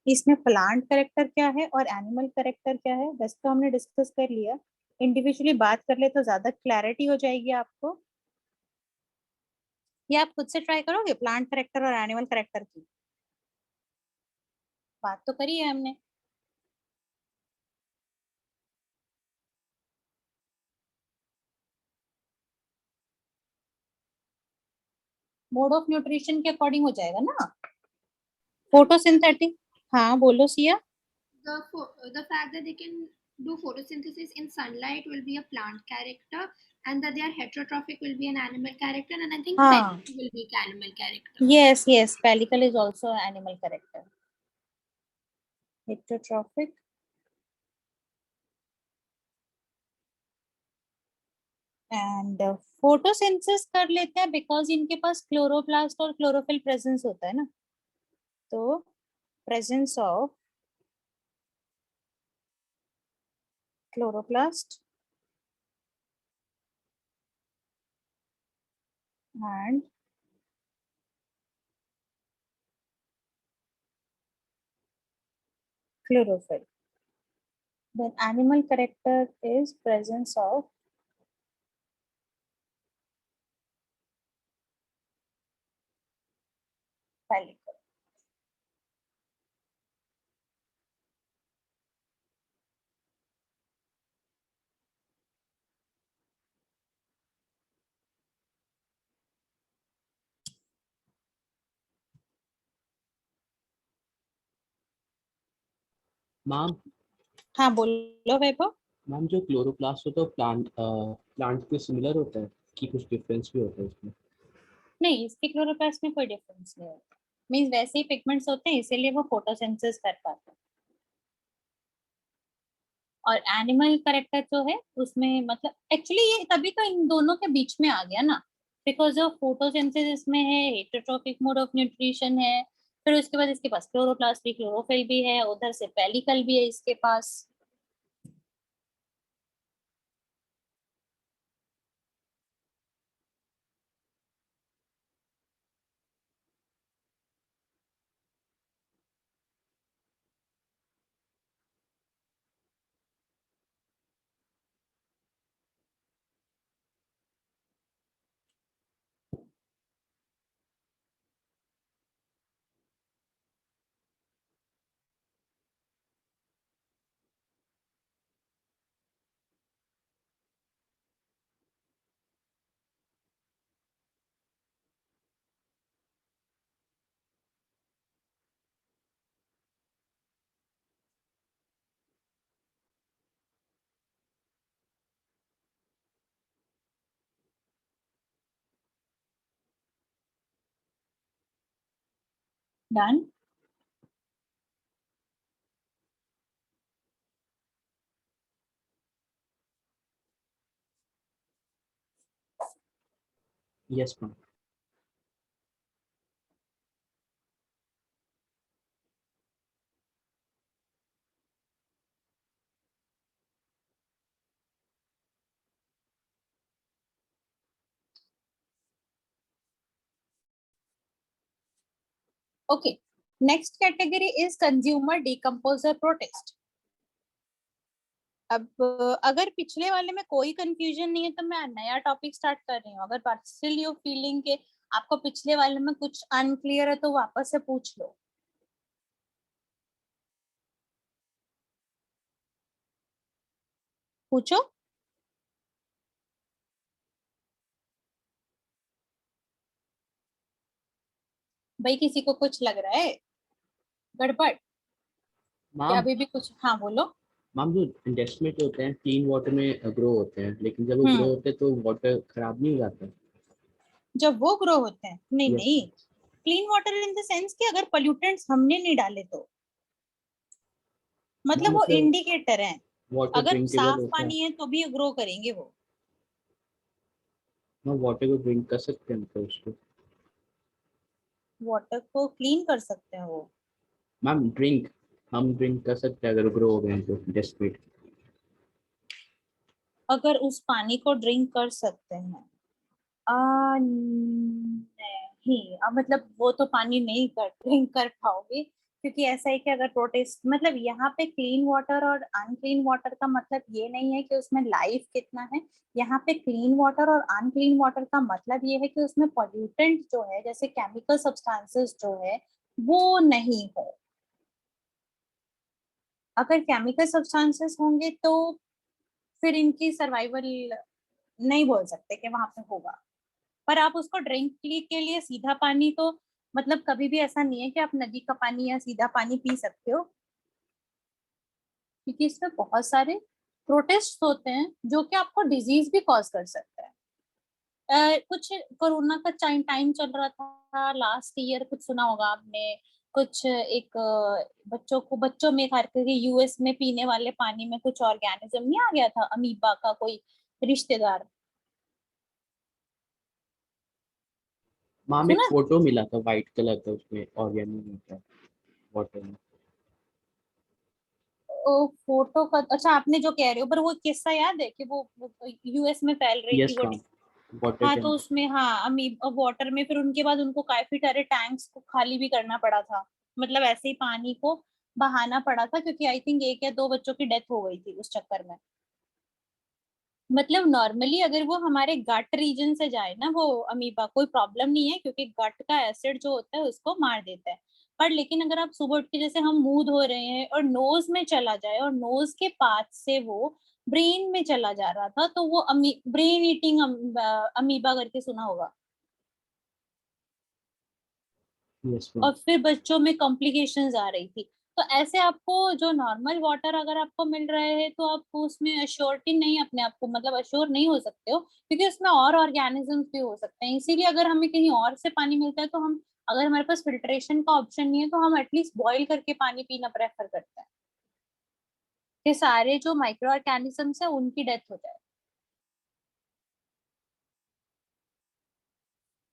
इसमें प्लांट करेक्टर क्या है और एनिमल करेक्टर क्या है वैसे तो हमने डिस्कस कर लिया. इंडिविजुअली बात कर ले तो ज्यादा क्लैरिटी हो जाएगी आपको. ये आप खुद से ट्राई करोगे प्लांट करेक्टर और एनिमल करेक्टर की. बात तो करी है हमने. मोड ऑफ न्यूट्रिशन के अकॉर्डिंग हो जाएगा ना. फोटोसिंथेटिक. हाँ बोलो Siya. The fact that they can do photosynthesis in sunlight will be a plant character, and that they are heterotrophic will be an animal character, and I think हाँ. pellicle will be animal character. Yes, pellicle is also animal character. Heterotrophic and photosynthesis कर लेते हैं because इनके पास chloroplast और chlorophyll presence होता है ना. तो presence of chloroplast and chlorophyll. Then animal character is presence of pellicle. Ma'am. हाँ बोलो वैभव. मैम जो क्लोरोप्लास्ट होता है प्लांट के सिमिलर होता है कि कुछ डिफरेंस भी होता है इसमें? नहीं इसके क्लोरोप्लास्ट में कोई डिफरेंस नहीं होता. मीन्स वैसे ही पिगमेंट्स होते हैं इसीलिए वो फोटोसिंथेसिस कर पाते हैं. और एनिमल करेक्टर जो है उसमें मतलब एक्चुअली ये तभी तो इन दोनों के बीच में आ गया ना. बिकॉज ऑफ फोटोसिंथेसिस में है हेटरोट्रोपिक मोड ऑफ न्यूट्रिशन है. फिर उसके बाद इसके पास क्लोरोप्लास्ट भी क्लोरोफिल भी है उधर से पेलिकल भी है इसके पास. Done. Yes, ma'am. Okay. Next category is consumer decomposer protest. अब अगर पिछले वाले में कोई कंफ्यूजन नहीं है तो मैं नया टॉपिक स्टार्ट कर रही हूँ. अगर स्टिल यू फीलिंग के आपको पिछले वाले में कुछ अनक्लियर है तो वापस से पूछ लो. पूछो. भाई किसी को कुछ लग रहा है गड़बड़ या मैम अभी भी कुछ? हाँ बोलो. मैम, जो इंडेस्ट्री होते हैं क्लीन वाटर में ग्रो होते हैं, लेकिन जब वो ग्रो होते हैं तो वाटर खराब नहीं हो जाता? जब वो ग्रो होते हैं? नहीं Yes, नहीं. Clean water in the sense कि अगर पोल्यूटेंट्स हमने नहीं डाले तो, मैम मतलब वो मतलब इंडिकेटर है. वाटर अगर ड्रिंकेबल साफ होता है? पानी है तो भी ग्रो करेंगे वो. मैम वाटर को ड्रिंक कर सकते हैं मतलब उसको? वाटर को क्लीन कर सकते हैं वो. मैम ड्रिंक, हम ड्रिंक कर सकते हैं अगर ग्रो हो गए हैं तो डेस्परेट? अगर उस पानी को ड्रिंक कर सकते हैं? नहीं, अब मतलब वो तो पानी नहीं कर ड्रिंक कर पाओगे, क्योंकि ऐसा है कि अगर प्रोटेस्ट मतलब यहाँ पे क्लीन वाटर और अनक्लीन वाटर का मतलब ये नहीं है कि उसमें लाइफ कितना है. यहाँ पे क्लीन वाटर और अनक्लीन वाटर का मतलब ये है कि उसमें पॉल्यूटेंट जो है, जैसे केमिकल सब्सटेंसेस जो है, वो नहीं हो. अगर केमिकल सब्सटेंसेस होंगे तो फिर इनकी सर्वाइवल नहीं बोल सकते कि वहां पे होगा. पर आप उसको ड्रिंक के लिए सीधा पानी तो मतलब कभी भी ऐसा नहीं है कि आप नदी का पानी या सीधा पानी पी सकते हो, क्योंकि इसमें बहुत सारे प्रोटेस्ट होते हैं जो कि आपको डिजीज भी कॉज कर सकता है. कुछ कोरोना का टाइम चल रहा था लास्ट ईयर, कुछ सुना होगा आपने. कुछ एक बच्चों में करके यूएस में पीने वाले पानी में कुछ ऑर्गेनिज्म नहीं आ गया था, अमीबा का कोई रिश्तेदार. मैम एक सुना? फोटो मिला था वाइट कलर का, उसमें ऑर्गेनिक होता है वाटर में। फोटो का? अच्छा, आपने जो कह रहे हो, पर वो किस्सा याद है कि वो यूएस में फैल रही थी यस वो. मैम, वाटर हाँ, के तो अंदर। उसमें हाँ वाटर में फिर उनके बाद उनको काफी सारे टैंक्स को खाली भी करना पड़ा था. मतलब ऐसे ही पानी को बहाना पड़ा था, क्योंकि आई थिंक 1 या 2 बच्चों की डेथ हो गई थी उस चक्कर में. मतलब नॉर्मली अगर वो हमारे गट रीजन से जाए ना वो अमीबा, कोई प्रॉब्लम नहीं है, क्योंकि गट का एसिड जो होता है उसको मार देता है. पर लेकिन अगर आप सुबह उठ के जैसे हम मुंह धो रहे हैं और नोज में चला जाए और नोज के पास से वो ब्रेन में चला जा रहा था, तो वो ब्रेन ईटिंग अमीबा करके सुना होगा. Yes ma'am. और फिर बच्चों में कॉम्प्लिकेशंस आ रही थी. तो ऐसे आपको जो नॉर्मल वाटर अगर आपको मिल रहे हैं तो आप उसमें अश्योरिटी नहीं, अपने आप को मतलब अश्योर नहीं हो सकते हो, क्योंकि उसमें और ऑर्गेनिजम्स भी हो सकते हैं. इसीलिए अगर हमें कहीं और से पानी मिलता है तो हम, अगर हमारे पास फिल्ट्रेशन का ऑप्शन नहीं है तो हम एटलीस्ट बॉईल करके पानी पीना प्रेफर करते हैं, कि सारे जो माइक्रो ऑर्गेनिजम्स है उनकी डेथ हो जाए.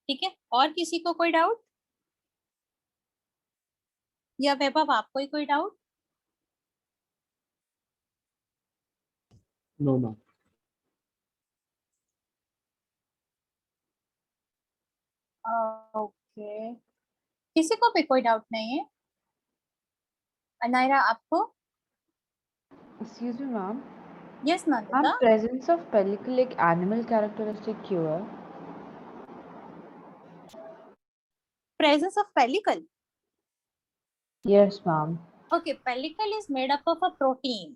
ठीक है, और किसी को कोई डाउट? या वैभव आपको ही कोई डाउट? No ma'am. ओके, किसी को भी कोई डाउट नहीं है? अनायरा आपको? Excuse me, ma'am. Yes Ma'am, Nandita. presence of pellicle एक animal characteristic क्यों है? Presence of pellicle. Yes, ma'am. Okay, pellicle is made up of a protein,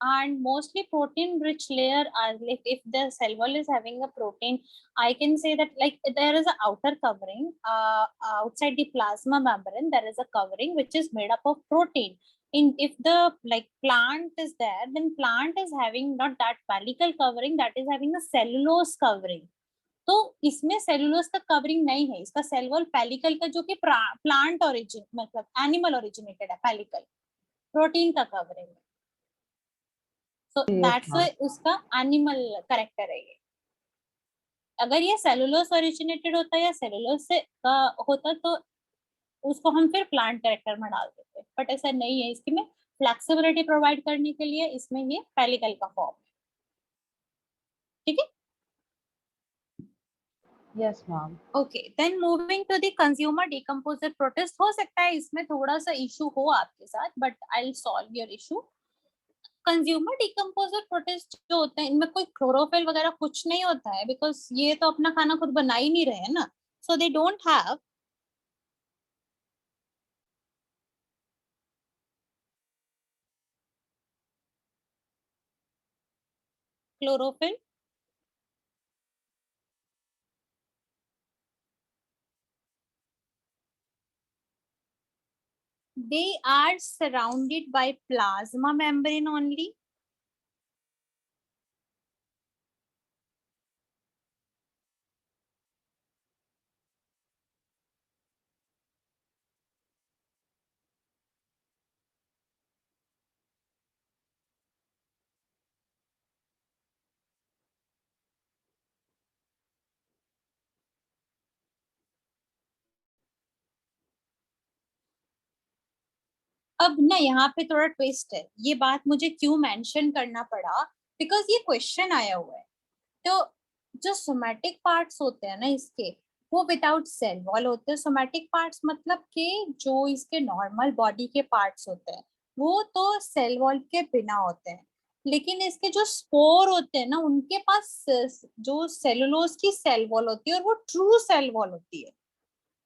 and mostly protein rich layer are like, if the cell wall is having a protein, I can say that like there is a outer covering, outside the plasma membrane there is a covering which is made up of protein. In if the like plant is there, then plant is having not that pellicle covering, that is having a cellulose covering. तो इसमें cellulose का covering नहीं है, इसका cell wall pellicle का, जो कि plant origin मतलब एनिमल ओरिजिनेटेड है, पेलिकल प्रोटीन का कवरिंग है। So that's ma'am. उसका एनिमल करेक्टर है ये। अगर ये सेलुलोज ओरिजिनेटेड होता या सेलुलोज से होता तो उसको हम फिर प्लांट करेक्टर में डाल देते, बट ऐसा नहीं है। इसकी में फ्लेक्सिबिलिटी प्रोवाइड करने के लिए इसमें ये पेलिकल का फॉर्म है। ठीक है, Yes, ma'am. Okay. Then moving to the consumer decomposer protist, हो सकता है इसमें थोड़ा सा इशू हो आपके साथ, but I will solve your issue. Consumer decomposer protist जो होते हैं, इनमें कोई क्लोरोफिल वगैरह कुछ नहीं होता है, बिकॉज ये तो अपना खाना खुद बना ही नहीं रहे हैं ना, so they don't have chlorophyll. They are surrounded by plasma membrane only. अब ना यहाँ पे थोड़ा ट्विस्ट है, ये बात मुझे क्यों मेंशन करना पड़ा, बिकॉज ये क्वेश्चन आया हुआ है। तो जो सोमैटिक पार्ट्स होते हैं ना इसके, वो विदाउट सेल वॉल होते हैं। सोमैटिक पार्ट्स मतलब कि जो इसके नॉर्मल बॉडी के पार्ट्स होते हैं वो तो सेल वॉल के बिना होते हैं, लेकिन इसके जो स्पोर होते हैं ना उनके पास जो सेलुलोज की सेल वॉल होती है और वो ट्रू सेल वॉल होती है।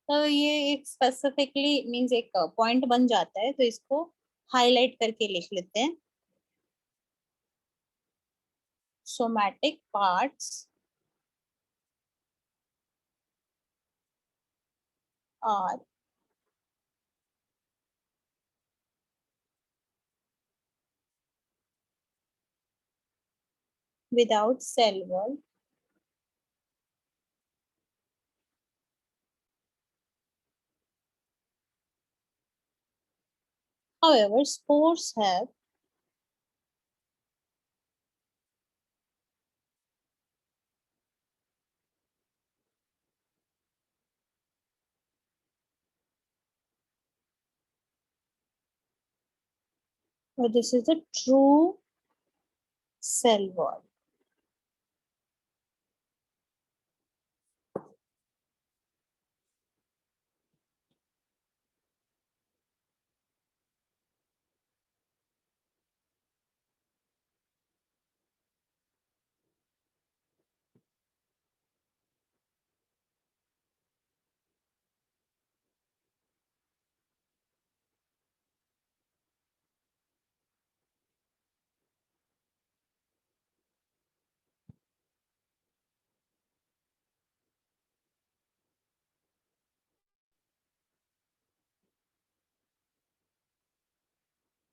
तो ये एक स्पेसिफिकली मींस एक पॉइंट बन जाता है, तो इसको हाईलाइट करके लिख लेते हैं। Somatic parts are without cell wall. However, spores have this is a true cell wall.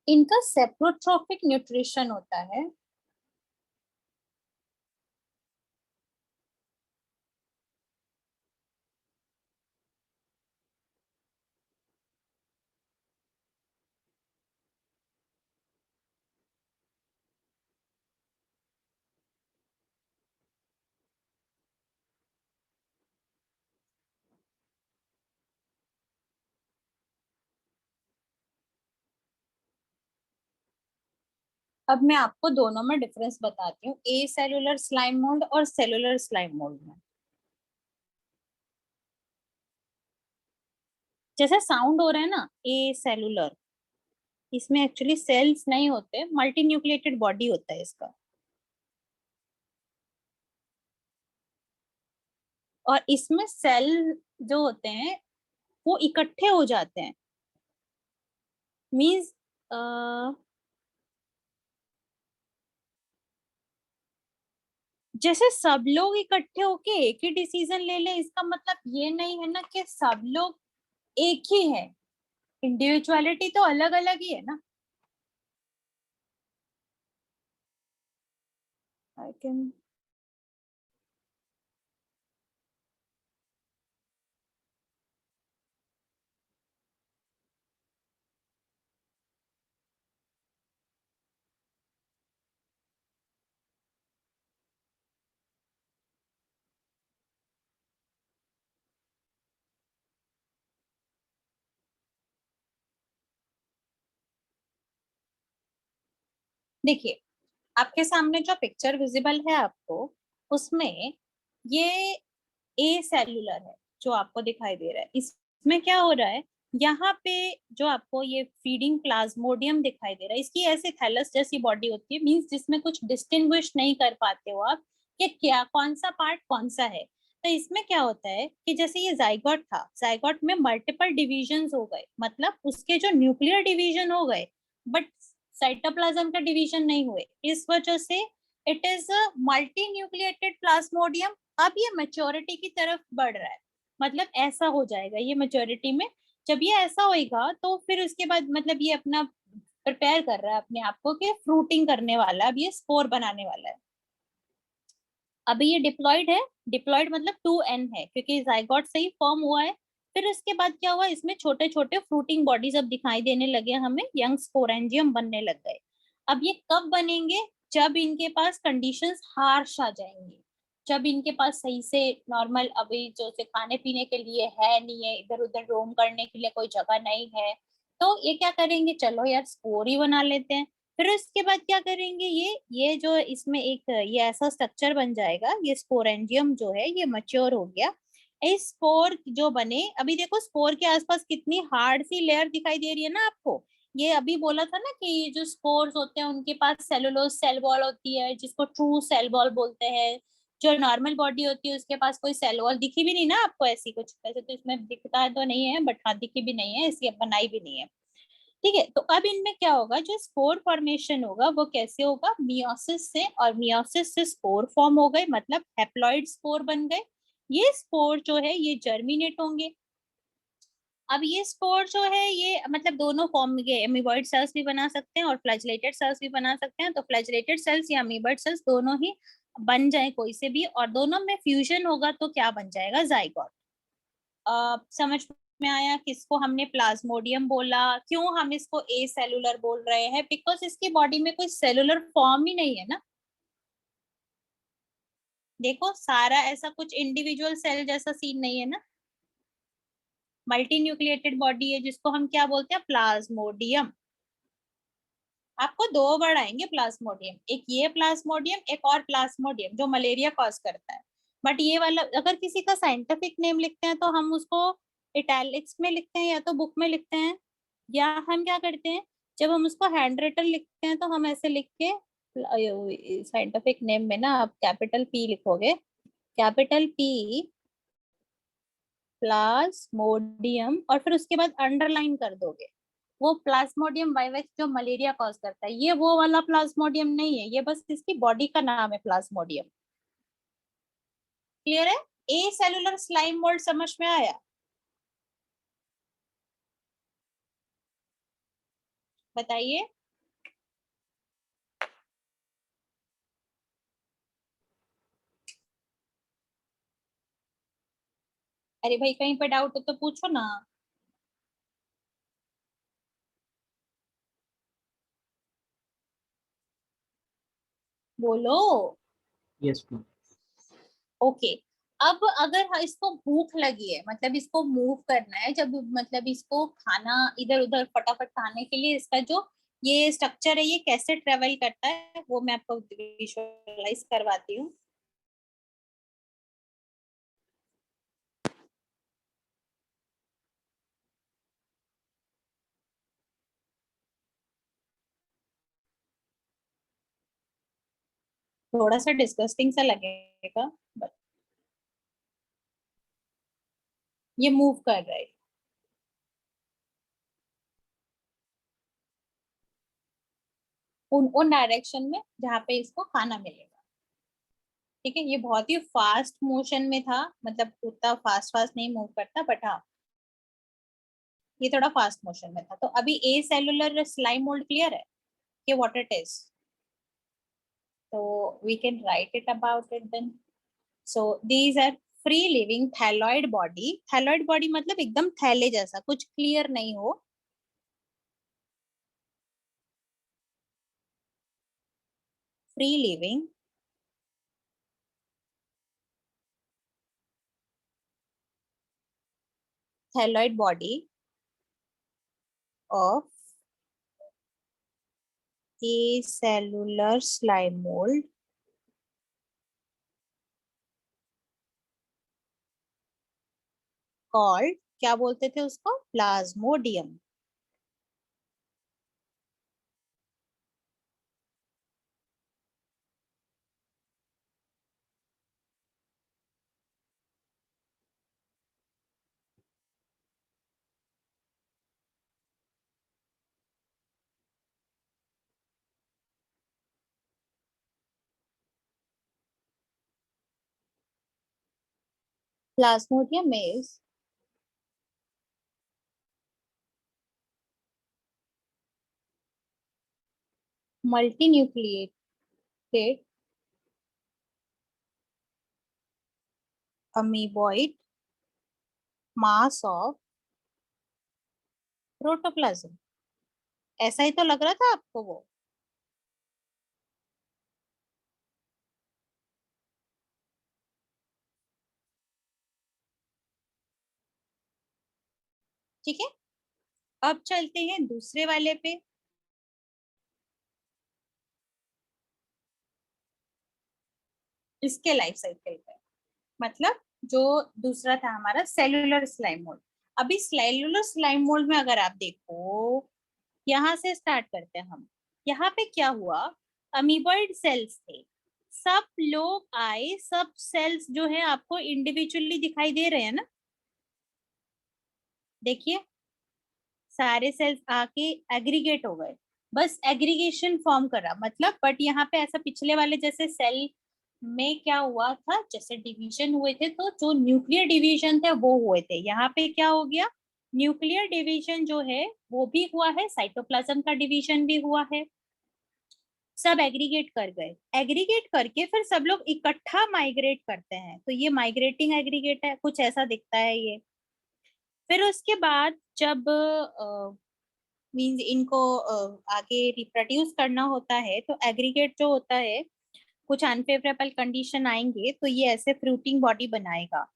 इनका सेप्रोट्रोफिक न्यूट्रिशन होता है। अब मैं आपको दोनों में डिफरेंस बताती हूँ, ए सेलुलर स्लाइम मोल्ड और सेलुलर स्लाइम मोल्ड में। जैसे साउंड हो रहा है ना ए सेलुलर, इसमें एक्चुअली सेल्स नहीं होते, मल्टी न्यूक्लिएटेड बॉडी होता है इसका, और इसमें सेल जो होते हैं वो इकट्ठे हो जाते हैं। मींस जैसे सब लोग इकट्ठे होके एक ही डिसीजन ले ले, इसका मतलब ये नहीं है ना कि सब लोग एक ही है, इंडिविजुअलिटी तो अलग अलग ही है ना। आई कैन देखिए आपके सामने जो पिक्चर विजिबल है आपको, उसमें ये ए सेलुलर है जो आपको दिखाई दे रहा है। इसमें क्या हो रहा है, यहाँ पे जो आपको ये फीडिंग प्लाज्मोडियम दिखाई दे रहा है, इसकी ऐसे थैलस जैसी बॉडी होती है, मींस जिसमें कुछ डिस्टिंग्विश नहीं कर पाते हो आप कि क्या कौन सा पार्ट कौन सा है। तो इसमें क्या होता है कि जैसे ये जाइगोट था, जाइगोट में मल्टीपल डिविजन हो गए, मतलब उसके जो न्यूक्लियर डिवीजन हो गए, बट साइटोप्लाज्म का डिवीजन नहीं हुए। इस वजह से it is multi nucleated Plasmodium. अब ये मेच्योरिटी की तरफ बढ़ रहा है, मतलब ऐसा हो जाएगा ये मेच्योरिटी में। जब ये ऐसा होएगा तो फिर उसके बाद मतलब ये अपना प्रिपेयर कर रहा है अपने आप को कि फ्रूटिंग करने वाला है, अब ये स्पोर बनाने वाला है। अभी ये डिप्लॉयड है, डिप्लॉयड मतलब 2n है क्योंकि जाइगोट से ही फॉर्म हुआ है। फिर उसके बाद क्या हुआ, इसमें छोटे छोटे फ्रूटिंग बॉडीज अब दिखाई देने लगे, हमें यंग स्पोरेंजियम बनने लग गए। अब ये कब बनेंगे, जब इनके पास कंडीशंस हार्श आ जाएंगी, जब इनके पास सही से नॉर्मल अभी जो से खाने पीने के लिए है नहीं है, इधर उधर रोम करने के लिए कोई जगह नहीं है, तो ये क्या करेंगे, चलो यार स्पोर ही बना लेते हैं। फिर उसके बाद क्या करेंगे, ये जो इसमें एक ये ऐसा स्ट्रक्चर बन जाएगा, ये स्पोरेंजियम जो है ये मैच्योर हो गया। इस स्पोर जो बने, अभी देखो स्पोर के आसपास कितनी हार्ड सी लेयर दिखाई दे रही है ना आपको। ये अभी बोला था ना कि ये जो स्पोर्स होते हैं उनके पास सेलुलोज सेल वॉल होती है, जिसको ट्रू सेल वॉल बोलते हैं। जो नॉर्मल बॉडी होती है उसके पास कोई सेल वॉल दिखी भी नहीं ना आपको ऐसी कुछ, वैसे तो इसमें दिखता है तो नहीं है, बट हाँ दिखी भी नहीं है, इसकी बनाई भी नहीं है। ठीक है, तो अब इनमें क्या होगा, जो स्पोर फॉर्मेशन होगा वो कैसे होगा, मियोसिस से, और मियोसिस से स्पोर फॉर्म हो गए, मतलब हैप्लॉइड स्पोर बन गए। ये स्पोर जो है ये जर्मिनेट होंगे। अब ये स्पोर जो है ये मतलब दोनों फॉर्म के एमीबॉइड सेल्स भी बना सकते हैं और फ्लैजिलेटेड सेल्स भी बना सकते हैं। तो फ्लैजिलेटेड सेल्स या अमीबॉइड सेल्स दोनों ही बन जाए कोई से भी, और दोनों में फ्यूजन होगा तो क्या बन जाएगा, जाइगोट। समझ में आया किसको हमने प्लाज्मोडियम बोला, क्यों हम इसको ए सेलुलर बोल रहे हैं, बिकॉज इसकी बॉडी में कोई सेलुलर फॉर्म ही नहीं है ना। देखो सारा ऐसा कुछ इंडिविजुअल सेल जैसा सीन नहीं है ना, मल्टी न्यूक्लिएटेड बॉडी है जिसको हम क्या बोलते हैं, प्लाज्मोडियम। आपको दो वर्ड आएंगे प्लाज्मोडियम, एक ये प्लाज्मोडियम, एक और प्लाज्मोडियम जो मलेरिया कॉज करता है। बट ये वाला अगर किसी का साइंटिफिक नेम लिखते हैं तो हम उसको इटैलिक्स में लिखते हैं या तो बुक में लिखते हैं, या हम क्या करते हैं, जब हम उसको हैंड रिटन लिखते हैं तो हम ऐसे लिख के, साइंटिफिक नेम में ना आप कैपिटल पी लिखोगे, कैपिटल पी प्लाज्मोडियम, और फिर उसके बाद अंडरलाइन कर दोगे वो प्लाज्मोडियम वाइवेक्स जो मलेरिया कॉज करता है। ये वो वाला प्लाज्मोडियम नहीं है, ये बस इसकी बॉडी का नाम है प्लाज्मोडियम। क्लियर है, ए सेलुलर स्लाइम मोल्ड समझ में आया, बताइए। अरे भाई कहीं पे डाउट हो तो पूछो ना। बोलो। Yes ma'am. ओके, अब अगर इसको भूख लगी है, मतलब इसको मूव करना है, जब मतलब इसको खाना इधर उधर फटाफट खाने के लिए, इसका जो ये स्ट्रक्चर है ये कैसे ट्रेवल करता है वो मैं आपको विजुअलाइज करवाती हूँ। थोड़ा सा डिस्गस्टिंग सा लगेगा, बट ये मूव कर रहा है उन डायरेक्शन में जहाँ पे इसको खाना मिलेगा। ठीक है, ये बहुत ही फास्ट मोशन में था, मतलब उतना फास्ट फास्ट नहीं मूव करता, बट हाँ ये थोड़ा फास्ट मोशन में था। तो अभी acellular slime mould clear है कि व्हाट इट इज, तो we can write it about it then. So these are free living thalloid body. Thalloid body मतलब एकदम थैले जैसा, कुछ क्लियर नहीं हो, free living thyroid body of acellular slime mold called, क्या बोलते थे उसको, Plasmodium. Plasmodium is multinucleated amoeboid mass of protoplasm। ऐसा ही तो लग रहा था आपको वो। ठीक है, अब चलते हैं दूसरे वाले पे। इसके लाइफ साइकिल पे, मतलब जो दूसरा था हमारा सेलुलर स्लाइम मोल्ड। अभी सेलुलर स्लाइम मोल्ड में अगर आप देखो, यहाँ से स्टार्ट करते हैं हम। यहाँ पे क्या हुआ, अमीबॉइड सेल्स थे, सब लोग आए, सब सेल्स जो है आपको इंडिविजुअली दिखाई दे रहे हैं ना, देखिए सारे सेल्स आके एग्रीगेट हो गए, बस एग्रीगेशन फॉर्म करा मतलब। बट यहाँ पे ऐसा पिछले वाले जैसे सेल में क्या हुआ था, जैसे डिवीजन हुए थे तो जो न्यूक्लियर डिवीजन थे वो हुए थे, यहाँ पे क्या हो गया, न्यूक्लियर डिवीजन जो है वो भी हुआ है, साइटोप्लाज्म का डिवीजन भी हुआ है, सब एग्रीगेट कर गए। एग्रीगेट करके फिर सब लोग इकट्ठा माइग्रेट करते हैं, तो ये माइग्रेटिंग एग्रीगेट है, कुछ ऐसा दिखता है ये। फिर उसके बाद जब मींस इनको आगे रिप्रोड्यूस करना होता है, तो एग्रीगेट जो होता है, कुछ अनफेवरेबल कंडीशन आएंगे तो ये ऐसे फ्रूटिंग बॉडी बनाएगा।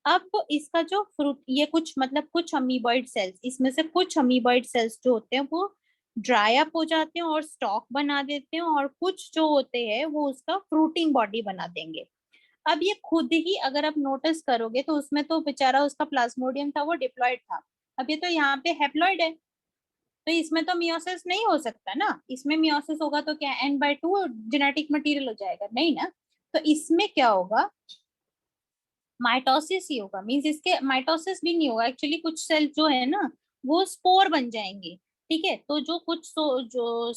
अब इसका जो फ्रूट, ये कुछ मतलब कुछ अमीबॉइड सेल्स, इसमें से कुछ अमीबॉइड सेल्स जो होते हैं वो ड्राई अप हो जाते हैं और स्टॉक बना देते हैं, और कुछ जो होते हैं वो उसका फ्रूटिंग बॉडी बना देंगे। अब ये खुद ही अगर आप नोटिस करोगे तो उसमें तो बेचारा उसका प्लाज्मोडियम था वो डिप्लॉयड था, अब ये तो यहाँ पे हैप्लॉइड है, तो इसमें तो मियोसिस नहीं हो सकता ना। इसमें मियोसिस होगा तो क्या N/2 जेनेटिक मटेरियल हो जाएगा, नहीं ना। तो इसमें क्या होगा, माइटोसिस ही होगा, मींस इसके माइटोसिस भी नहीं होगा एक्चुअली, कुछ सेल जो है ना वो स्पोर बन जाएंगे। ठीक है, तो जो कुछ जो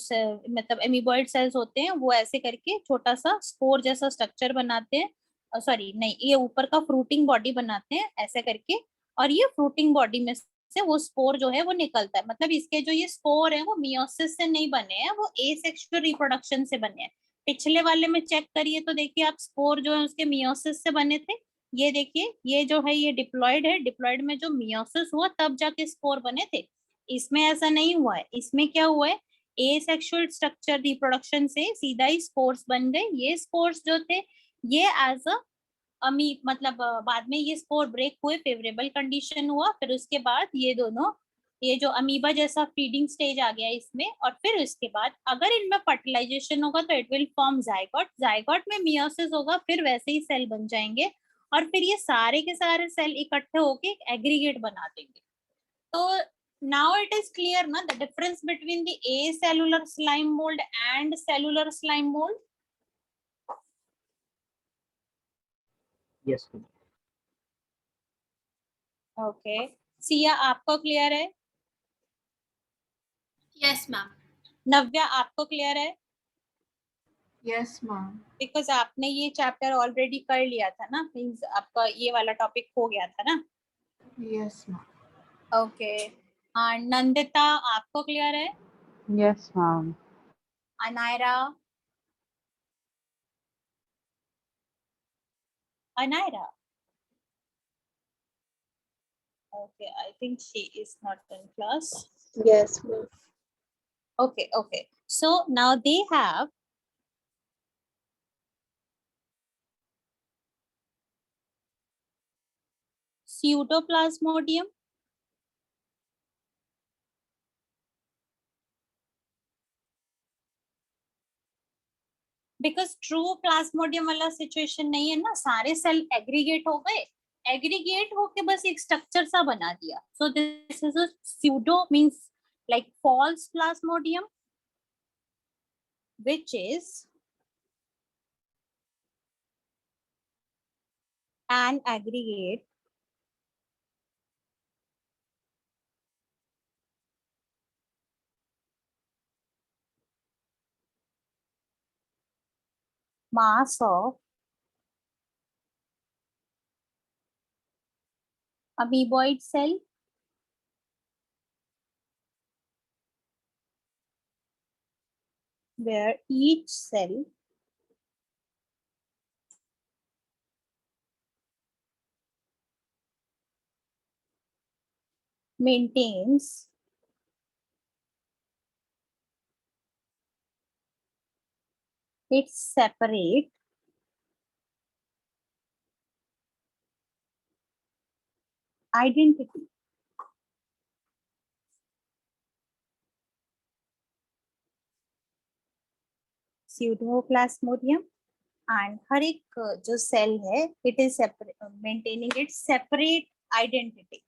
मतलब एमीबॉइड सेल्स होते हैं वो ऐसे करके छोटा सा स्पोर जैसा स्ट्रक्चर बनाते हैं, सॉरी नहीं, ये ऊपर का फ्रूटिंग बॉडी बनाते हैं ऐसे करके, और ये फ्रूटिंग बॉडी में से वो स्पोर जो है वो निकलता है। मतलब इसके जो ये स्पोर है वो मियोसिस से नहीं बने हैं, वो एसेक्सुअल रिप्रोडक्शन से बने हैं। पिछले वाले में चेक करिए तो देखिए आप, स्पोर जो है उसके मियोसिस से बने थे, ये देखिए ये जो है ये डिप्लॉयड है, डिप्लॉयड में जो मियोसिस हुआ तब जाके स्पोर बने थे। इसमें ऐसा नहीं हुआ है, इसमें क्या हुआ है, एसेक्सुअल स्ट्रक्चर रिप्रोडक्शन से सीधा ही स्पोर्स बन गए। ये स्पोर्स जो थे ये एज अ अमी मतलब बाद में ये स्पोर ब्रेक हुए, फेवरेबल कंडीशन हुआ, फिर उसके बाद ये दोनों, ये जो अमीबा जैसा फीडिंग स्टेज आ गया इसमें, और फिर उसके बाद अगर इनमें फर्टिलाइजेशन होगा तो it will form zygote, zygote में मियोसिस होगा, फिर वैसे ही सेल बन जाएंगे, और फिर ये सारे के सारे सेल इकट्ठे होके एक एग्रीगेट बना देंगे। तो now it is clear na the difference between the acellular slime mold and cellular slime mold। Yes. Okay, Siya आपको क्लियर है, Yes, ma'am. नव्या आपको क्लियर है, Yes, ma'am. बिकॉज आपने ये चैप्टर ऑलरेडी कर लिया था ना, मींस आपका ये वाला टॉपिक हो गया था ना। Yes, ma'am. ओके, नंदिता आपको क्लियर है, Yes, ma'am. Anaira, Anaira, okay, I think she is not in class। Yes, ma'am. Okay, okay, so now they have pseudoplasmodium, because true Plasmodium वाला सिचुएशन नहीं है ना, सारे सेल एग्रीगेट हो गए, एग्रीगेट होके बस एक स्ट्रक्चर सा बना दिया. So this is a pseudo means like false plasmodium which is an aggregate mass of amoeboid cell where each cell maintains its separate identity. Pseudoplasmodium and हर एक जो सेल है it is maintaining its separate identity.